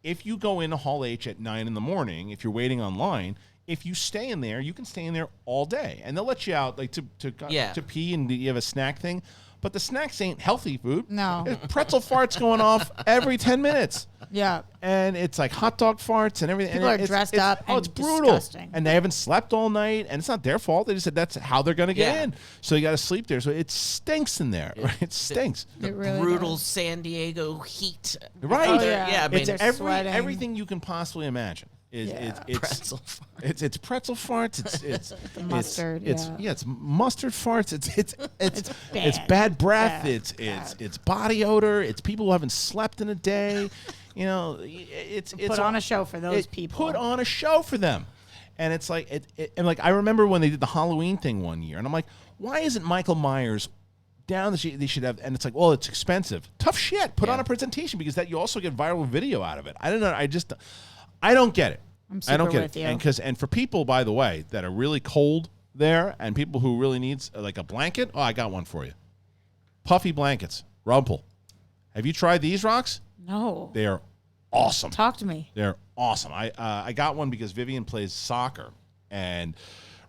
Speaker 1: if you go into Hall H at 9 a.m, if you're waiting online, if you stay in there, you can stay in there all day, and they'll let you out like to pee and you have a snack thing. but the snacks ain't healthy food.
Speaker 2: No.
Speaker 1: There's pretzel farts going off every 10 minutes.
Speaker 2: Yeah.
Speaker 1: And it's like hot dog farts and everything.
Speaker 2: People
Speaker 1: and
Speaker 2: are dressed up
Speaker 1: Oh,
Speaker 2: and
Speaker 1: it's brutal.
Speaker 2: disgusting.
Speaker 1: And they haven't slept all night, and it's not their fault. They just said that's how they're going to get
Speaker 3: Yeah.
Speaker 1: in. So you got to sleep there. So it stinks in there. Right? It stinks.
Speaker 3: The
Speaker 2: It really
Speaker 3: brutal
Speaker 2: does.
Speaker 3: San Diego heat.
Speaker 1: Right.
Speaker 2: Oh, yeah.
Speaker 3: Yeah, I mean,
Speaker 1: It's
Speaker 2: They're sweating.
Speaker 1: everything you can possibly imagine.
Speaker 2: Yeah.
Speaker 1: It's
Speaker 3: pretzel.
Speaker 1: It's pretzel farts. It's
Speaker 2: The mustard,
Speaker 1: It's
Speaker 2: yeah.
Speaker 1: it's mustard farts. It's
Speaker 2: bad.
Speaker 1: bad breath.
Speaker 2: Bad.
Speaker 1: It's body odor. It's people who haven't slept in a day. You know, it's
Speaker 2: Put on a show for those people.
Speaker 1: Put on a show for them, and it's like and like I remember when they did the Halloween thing one year, and I'm like, why isn't Michael Myers down the street? They should have, and it's like, well, it's expensive. Tough shit. Put on a presentation because that you also get viral video out of it. I don't know. I don't get it.
Speaker 2: I
Speaker 1: don't get
Speaker 2: with
Speaker 1: it.
Speaker 2: you.
Speaker 1: And for people, by the way, that are really cold there, and people who really needs like a blanket, I got one for you. Puffy blankets, RUMPL. Have you tried these, Rox?
Speaker 2: No.
Speaker 1: They are awesome.
Speaker 2: Talk to me.
Speaker 1: They're awesome. I got one because Vivian plays soccer, and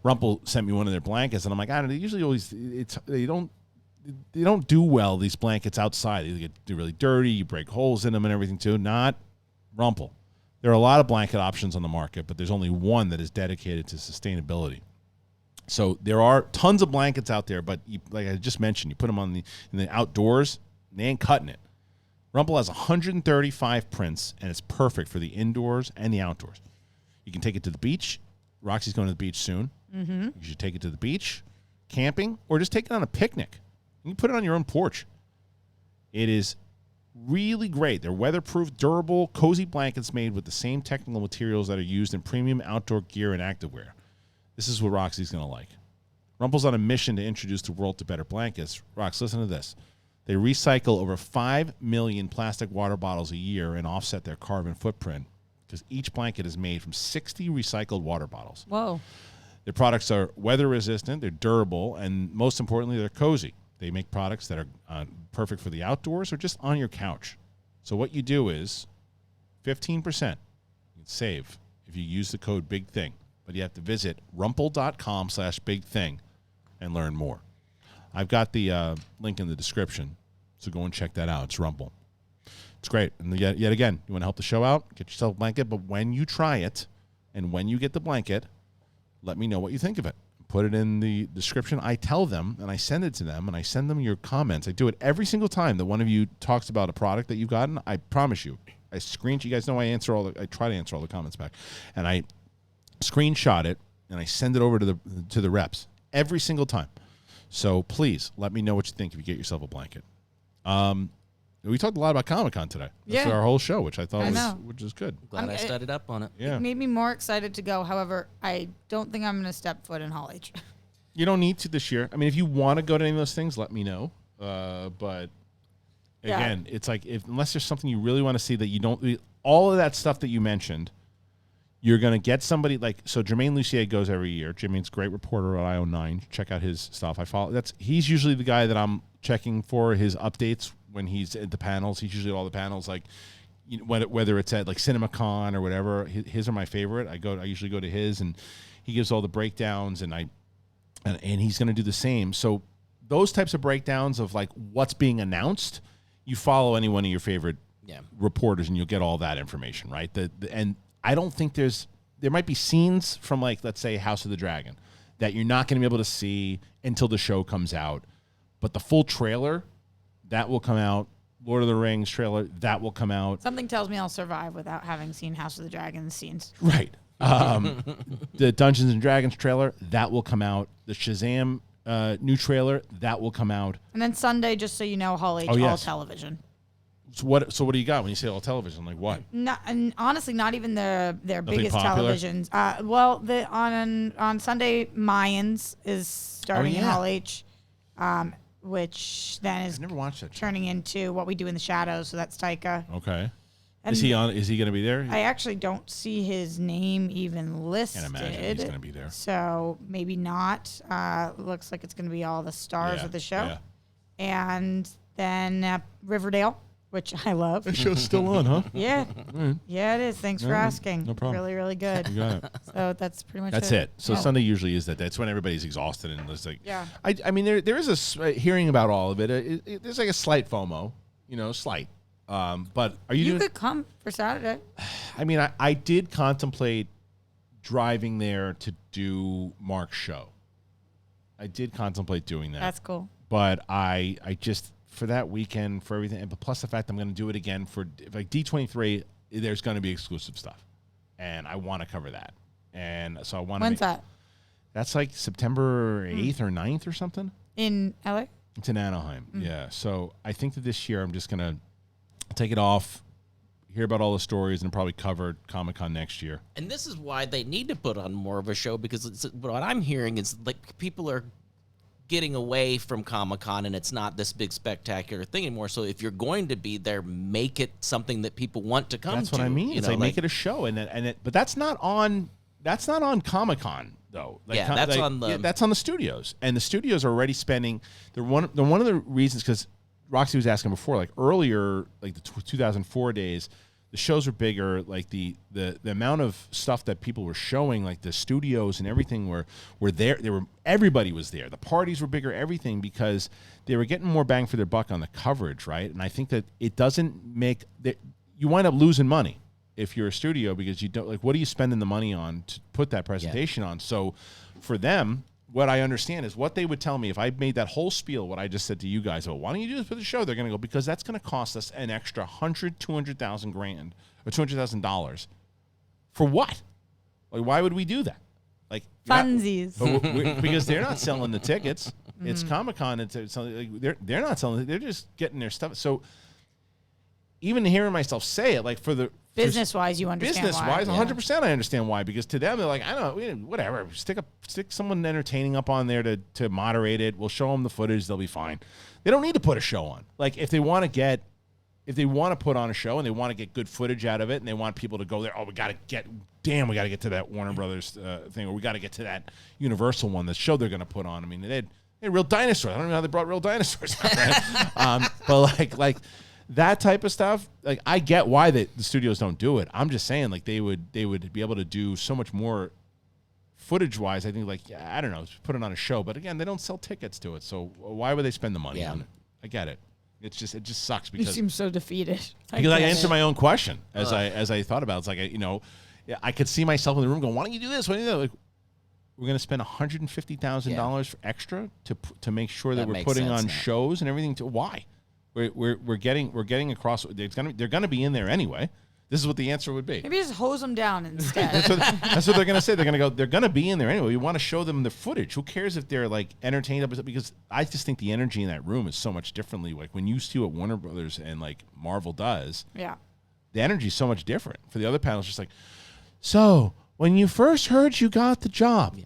Speaker 1: RUMPL sent me one of their blankets, and I'm like, I don't know. They usually always they don't do well, these blankets outside. They get really dirty. You break holes in them and everything too. Not RUMPL. There are a lot of blanket options on the market, but there's only one that is dedicated to sustainability. So there are tons of blankets out there, but like I just mentioned, you put them in the outdoors, and they ain't cutting it. RUMPL has 135 prints, and it's perfect for the indoors and the outdoors. You can take it to the beach. Roxy's going to the beach soon. Mm-hmm. You should take it to the beach, camping, or just take it on a picnic. You can put it on your own porch. It is really great. They're weatherproof, durable, cozy blankets made with the same technical materials that are used in premium outdoor gear and activewear. This is what Roxy's going to like. RUMPL's on a mission to introduce the world to better blankets. Rox, listen to this. They recycle over 5 million plastic water bottles a year and offset their carbon footprint because each blanket is made from 60 recycled water bottles.
Speaker 2: Whoa.
Speaker 1: Their products are weather resistant, they're durable, and most importantly, they're cozy. They make products that are perfect for the outdoors or just on your couch. So what you do is 15% you can save if you use the code BIGTHING. But you have to visit rumpl.com/bigthing and learn more. I've got the link in the description, so go and check that out. It's RUMPL. It's great. And yet again, you want to help the show out, get yourself a blanket, but when you try it and when you get the blanket, let me know what you think of it. Put it in the description. I tell them, and I send it to them, and I send them your comments. I do it every single time that one of you talks about a product that you've gotten. I promise you. I screenshot. You guys know I try to answer all the comments back. And I screenshot it, and I send it over to the reps every single time. So please let me know what you think if you get yourself a blanket. We talked a lot about Comic-Con today. That's
Speaker 2: Yeah.
Speaker 1: our whole show, which I thought which is good.
Speaker 3: Glad I studied up on it.
Speaker 1: Yeah.
Speaker 2: It made me more excited to go. However, I don't think I'm going to step foot in Hall H.
Speaker 1: You don't need to this year. I mean, if you want to go to any of those things, let me know. But again, it's like unless there's something you really want to see that you don't, all of that stuff that you mentioned, you're going to get somebody like, so Jermaine Lucier goes every year. Jermaine's a great reporter at IO9. Check out his stuff. He's usually the guy that I'm checking for his updates when he's at the panels. He's usually at all the panels, like, you know, whether it's at like CinemaCon or whatever. His are my favorite. I usually go to his, and he gives all the breakdowns, and he's going to do the same. So those types of breakdowns of like what's being announced, you follow any one of your favorite reporters, and you'll get all that information, right? And I don't think there might be scenes from, like, let's say House of the Dragon that you're not going to be able to see until the show comes out, but the full trailer that will come out. Lord of the Rings trailer that will come out.
Speaker 2: Something tells me I'll survive without having seen House of the Dragon scenes.
Speaker 1: Right. The Dungeons and Dragons trailer that will come out. The Shazam new trailer that will come out.
Speaker 2: And then Sunday, just so you know, Hall H, all television.
Speaker 1: So what do you got when you say all television? Like what?
Speaker 2: Not, and honestly, not even their biggest
Speaker 1: popular?
Speaker 2: televisions. On Sunday, Mayans is starting in Hall H, which then is
Speaker 1: I've never watched that show.
Speaker 2: turning into What We Do in the Shadows. So that's Taika.
Speaker 1: Okay.
Speaker 2: And
Speaker 1: Is he going to be there?
Speaker 2: I actually don't see his name even listed.
Speaker 1: Can't imagine he's going to be there.
Speaker 2: So maybe not. Looks like it's going to be all the stars of the show.
Speaker 1: Yeah.
Speaker 2: And then Riverdale which I love.
Speaker 1: The show's still on, huh?
Speaker 2: Yeah. Yeah, it is. Thanks for asking.
Speaker 1: No problem.
Speaker 2: Really, really good.
Speaker 1: You got it.
Speaker 2: So that's pretty much
Speaker 1: That's it. So
Speaker 2: Yeah.
Speaker 1: Sunday usually is that. That's when everybody's exhausted and it's like.
Speaker 2: Yeah.
Speaker 1: I mean, there is a hearing about all of it. There's like a slight FOMO, slight. But are you?
Speaker 2: You could come for Saturday.
Speaker 1: I mean, I did contemplate driving there to do Mark's show. I did contemplate doing that.
Speaker 2: That's cool.
Speaker 1: But I just for that weekend for everything, but plus the fact I'm going to do it again for like D23. There's going to be exclusive stuff, and I want to cover that. And so I want to.
Speaker 2: When's that?
Speaker 1: That's like September 8th or 9th or something.
Speaker 2: In LA?
Speaker 1: It's in Anaheim. Yeah. So I think that this year I'm just going to take it off, hear about all the stories, and probably cover Comic-Con next year.
Speaker 3: And this is why they need to put on more of a show, because what I'm hearing is like people are getting away from Comic-Con and it's not this big spectacular thing anymore. So if you're going to be there, make it something that people want to come to.
Speaker 1: That's what I mean. It's like make it a show, but that's not on Comic-Con though. Like,
Speaker 3: yeah,
Speaker 1: that's on the studios, and the studios are already spending. They're one of the reasons, because Roxy was asking before, like earlier, like the 2004 days, the shows were bigger. Like the amount of stuff that people were showing, like the studios and everything were there. Everybody was there. The parties were bigger, everything, because they were getting more bang for their buck on the coverage, right? And I think that it doesn't make that you wind up losing money if you're a studio, because you don't, like, what are you spending the money on to put that presentation on? So for them, what I understand is what they would tell me if I made that whole spiel, what I just said to you guys, well, why don't you do this for the show? They're going to go, because that's going to cost us an extra $200,000 grand or $200,000 for what? Like, why would we do that? Like
Speaker 2: funsies,
Speaker 1: because they're not selling the tickets. It's Comic-Con. It's like they're not selling. They're just getting their stuff. So even hearing myself say it, like
Speaker 2: business-wise, you understand
Speaker 1: business-wise,
Speaker 2: why.
Speaker 1: 100% I understand why. Because to them, they're like, I don't know, whatever. Stick someone entertaining up on there to moderate it. We'll show them the footage. They'll be fine. They don't need to put a show on. Like, if they want to put on a show and they want to get good footage out of it, and they want people to go there, we got to get to that Warner Brothers thing, or we got to get to that Universal one, the show they're going to put on. I mean, they had real dinosaurs. I don't know how they brought real dinosaurs out, right? But like that type of stuff, like, I get why the studios don't do it. I'm just saying, like, they would be able to do so much more footage-wise. I think, like, I don't know, put it on a show. But again, they don't sell tickets to it, so why would they spend the money on it? I get it. It just sucks because
Speaker 2: you seem so defeated.
Speaker 1: Because I answered my own question as I thought about it. It's like, I could see myself in the room going, why don't you do this? Why don't you do that? Like, we're going to spend $150,000 for extra to make sure that we're putting on shows and everything. Why? We're getting across. They're going to be in there anyway. This is what the answer would be.
Speaker 2: Maybe just hose them down instead.
Speaker 1: That's what they're going to say. They're going to go. They're going to be in there anyway. We want to show them the footage. Who cares if they're like entertained? Because I just think the energy in that room is so much differently. Like when you see what Warner Brothers and like Marvel does.
Speaker 2: Yeah.
Speaker 1: The energy is so much different. For the other panels, just like, so when you first heard you got the job,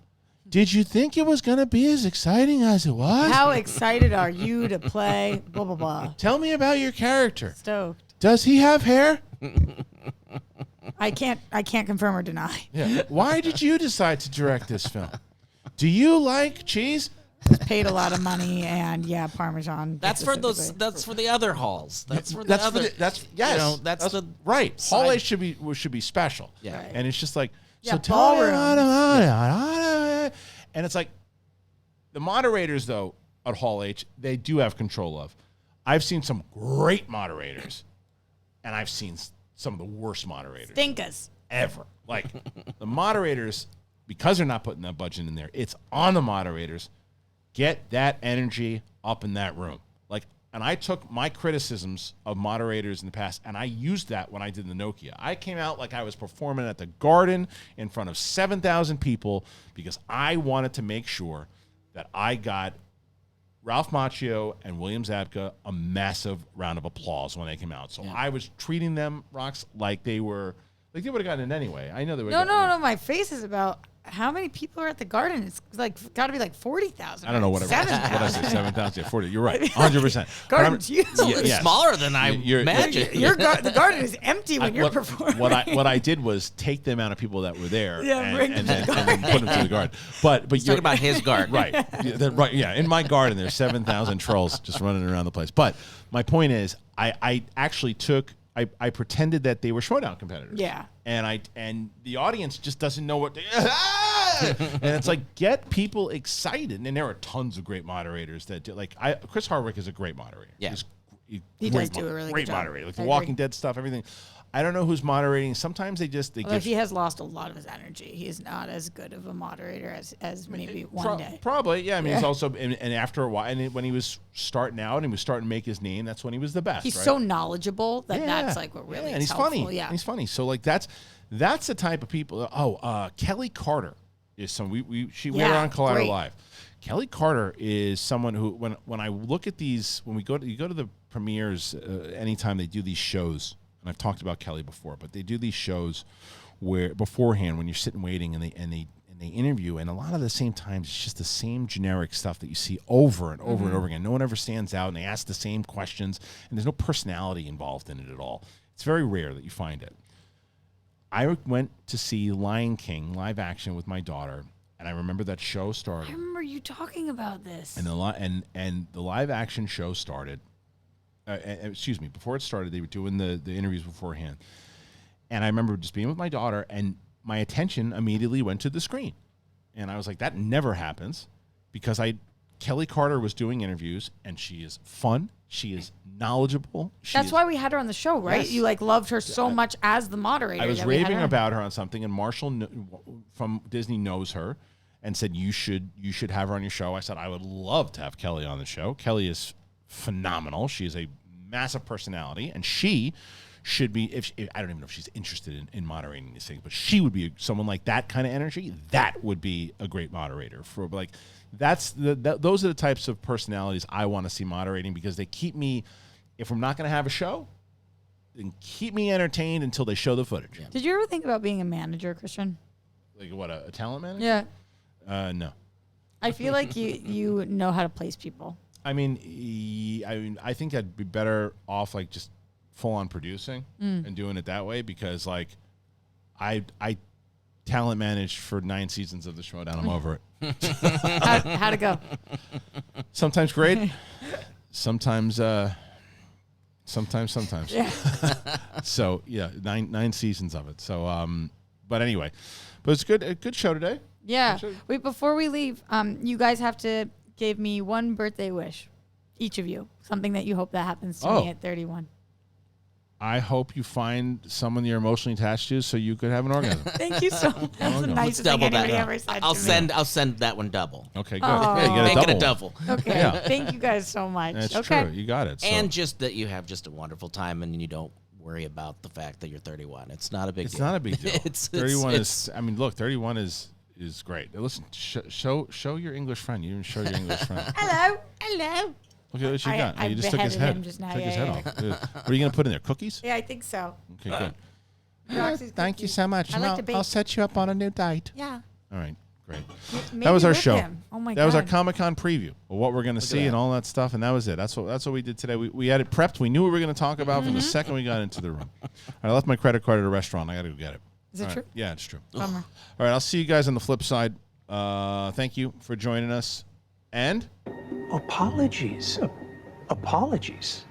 Speaker 1: did you think it was going to be as exciting as it was?
Speaker 2: How excited are you to play blah, blah, blah?
Speaker 1: Tell me about your character.
Speaker 2: Stoked.
Speaker 1: Does he have hair?
Speaker 2: I can't confirm or deny.
Speaker 1: Yeah. Why did you decide to direct this film? Do you like cheese?
Speaker 2: Paid a lot of money and Parmesan.
Speaker 3: That's for those. That's for the other halls. That's for the other.
Speaker 1: That's
Speaker 3: the
Speaker 1: right. Hall H should be special.
Speaker 3: Yeah.
Speaker 2: Right.
Speaker 1: And it's just like,
Speaker 2: Yeah,
Speaker 1: so tell me
Speaker 2: ballrooms.
Speaker 1: and it's like the moderators though at Hall H, they do have control of. I've seen some great moderators, and I've seen some of the worst moderators
Speaker 2: Stinkers.
Speaker 1: ever. Like the moderators, because they're not putting that budget in there, it's on the moderators. Get that energy up in that room. Like, and I took my criticisms of moderators in the past, and I used that when I did the Nokia. I came out like I was performing at the Garden in front of 7,000 people because I wanted to make sure that I got Ralph Macchio and William Zabka a massive round of applause when they came out. So I was treating them, Rox, like they would have gotten it anyway. I know they would.
Speaker 2: No. My face is about how many people are at the Garden. It's like got to be like 40,000.
Speaker 1: I don't know whatever.
Speaker 2: 7,000.
Speaker 1: What I say, 7,000, 40. You're right, 100%.
Speaker 2: Garden's huge.
Speaker 3: It's smaller than I imagined.
Speaker 2: The Garden is empty when you're performing.
Speaker 1: What I did was take the amount of people that were there and then put them to the Garden. But
Speaker 3: He's talking about his garden,
Speaker 1: right? Right. Yeah. In my garden, there's 7,000 trolls just running around the place. But my point is, I actually took. I pretended that they were Showdown competitors.
Speaker 2: Yeah.
Speaker 1: And the audience just doesn't know what they and it's like, get people excited. And there are tons of great moderators that do, like Chris Hardwick is a great moderator.
Speaker 3: Yeah.
Speaker 2: He does do a really
Speaker 1: great
Speaker 2: good job.
Speaker 1: moderator. Like the Walking Dead stuff, everything. I don't know who's moderating. Sometimes they give.
Speaker 2: He has lost a lot of his energy. He's not as good of a moderator as maybe one day.
Speaker 1: Probably, yeah. I mean, he's also and after a while, and when he was starting out and he was starting to make his name, that's when he was the best.
Speaker 2: He's
Speaker 1: right?
Speaker 2: so knowledgeable that that's like what really.
Speaker 1: And he's
Speaker 2: helpful.
Speaker 1: funny.
Speaker 2: Yeah,
Speaker 1: he's funny. So like that's the type of people. Kelly Carter is some. We had her on Collider Live. Kelly Carter is someone who when I look at these when you go to the premieres anytime they do these shows. And I've talked about Kelly before, but they do these shows where beforehand when you're sitting waiting and they interview, and a lot of the same times it's just the same generic stuff that you see over and over and over again. No one ever stands out, and they ask the same questions, and there's no personality involved in it at all. It's very rare that you find it. I went to see Lion King live action with my daughter, and I remember that show started.
Speaker 2: I remember you talking about this.
Speaker 1: And the live action show started. Excuse me, before it started, they were doing the interviews beforehand. And I remember just being with my daughter, and my attention immediately went to the screen. And I was like, that never happens, because Kelly Carter was doing interviews, and she is fun. She is knowledgeable.
Speaker 2: That's why we had her on the show, right?
Speaker 1: Yes.
Speaker 2: You loved her so much as the moderator.
Speaker 1: I was raving about her on something, and Marshall from Disney knows her and said, you should have her on your show. I said, I would love to have Kelly on the show. Kelly is phenomenal. She is a massive personality, and she should be. If I don't even know if she's interested in moderating these things, but she would be someone like that kind of energy. That would be a great moderator for like. Those are the types of personalities I want to see moderating, because they keep me. If I'm not going to have a show, then keep me entertained until they show the footage.
Speaker 2: Did you ever think about being a manager, Kristian?
Speaker 1: Like what, a talent manager?
Speaker 2: Yeah.
Speaker 1: No.
Speaker 2: I feel like you know how to place people.
Speaker 1: I mean, I think I'd be better off like just full on producing and doing it that way, because like I talent managed for 9 seasons of the Showdown. I'm over it.
Speaker 2: How'd it go?
Speaker 1: Sometimes great, sometimes.
Speaker 2: Yeah.
Speaker 1: So yeah, nine seasons of it. So but anyway, but it's a good show today.
Speaker 2: Yeah. Wait, before we leave, you guys have to give me one birthday wish, each of you. Something that you hope that happens to me at 31.
Speaker 1: I hope you find someone you're emotionally attached to, so you could have an orgasm.
Speaker 2: Thank you so much. That's the nicest thing anybody ever said
Speaker 3: I'll
Speaker 2: to me.
Speaker 3: I'll send that one double.
Speaker 1: Okay, good.
Speaker 2: Oh.
Speaker 1: Yeah, you
Speaker 3: Make
Speaker 1: get
Speaker 3: it a double.
Speaker 2: Okay.
Speaker 1: Yeah.
Speaker 2: Thank you guys so much.
Speaker 1: That's
Speaker 2: okay.
Speaker 1: true. You got it. So.
Speaker 3: And just that you have just a wonderful time, and you don't worry about the fact that you're 31. It's not a big deal.
Speaker 1: It's not a big deal. 31 is. I mean, look, 31 is great. Listen, show your English friend. You didn't show your English friend.
Speaker 2: Hello.
Speaker 1: Look at what you got.
Speaker 2: I
Speaker 1: You just took his
Speaker 2: beheaded
Speaker 1: head.
Speaker 2: him just now.
Speaker 1: Took his
Speaker 2: Yeah,
Speaker 1: head off. Good. What are you going to put in there? Cookies?
Speaker 2: Yeah, I think so.
Speaker 1: Okay, good.
Speaker 2: Roxy's
Speaker 1: Thank you
Speaker 2: cookies.
Speaker 1: so much.
Speaker 2: I like to bake.
Speaker 1: I'll set you up on a new diet.
Speaker 2: Yeah.
Speaker 1: All right, great.
Speaker 2: Maybe
Speaker 1: That was our
Speaker 2: with
Speaker 1: show.
Speaker 2: him. Oh my God.
Speaker 1: That was our Comic-Con preview of what we're going to see
Speaker 3: that.
Speaker 1: and all that stuff, and that was it. That's what we did today. We had it prepped. We knew what we were going to talk about from the second we got into the room. All right, I left my credit card at a restaurant. I got to go get it.
Speaker 2: Is it
Speaker 1: All right.
Speaker 2: true?
Speaker 1: Yeah, it's true.
Speaker 2: Bummer.
Speaker 1: All right, I'll see you guys on the flip side. Thank you for joining us. And
Speaker 4: Apologies. Apologies.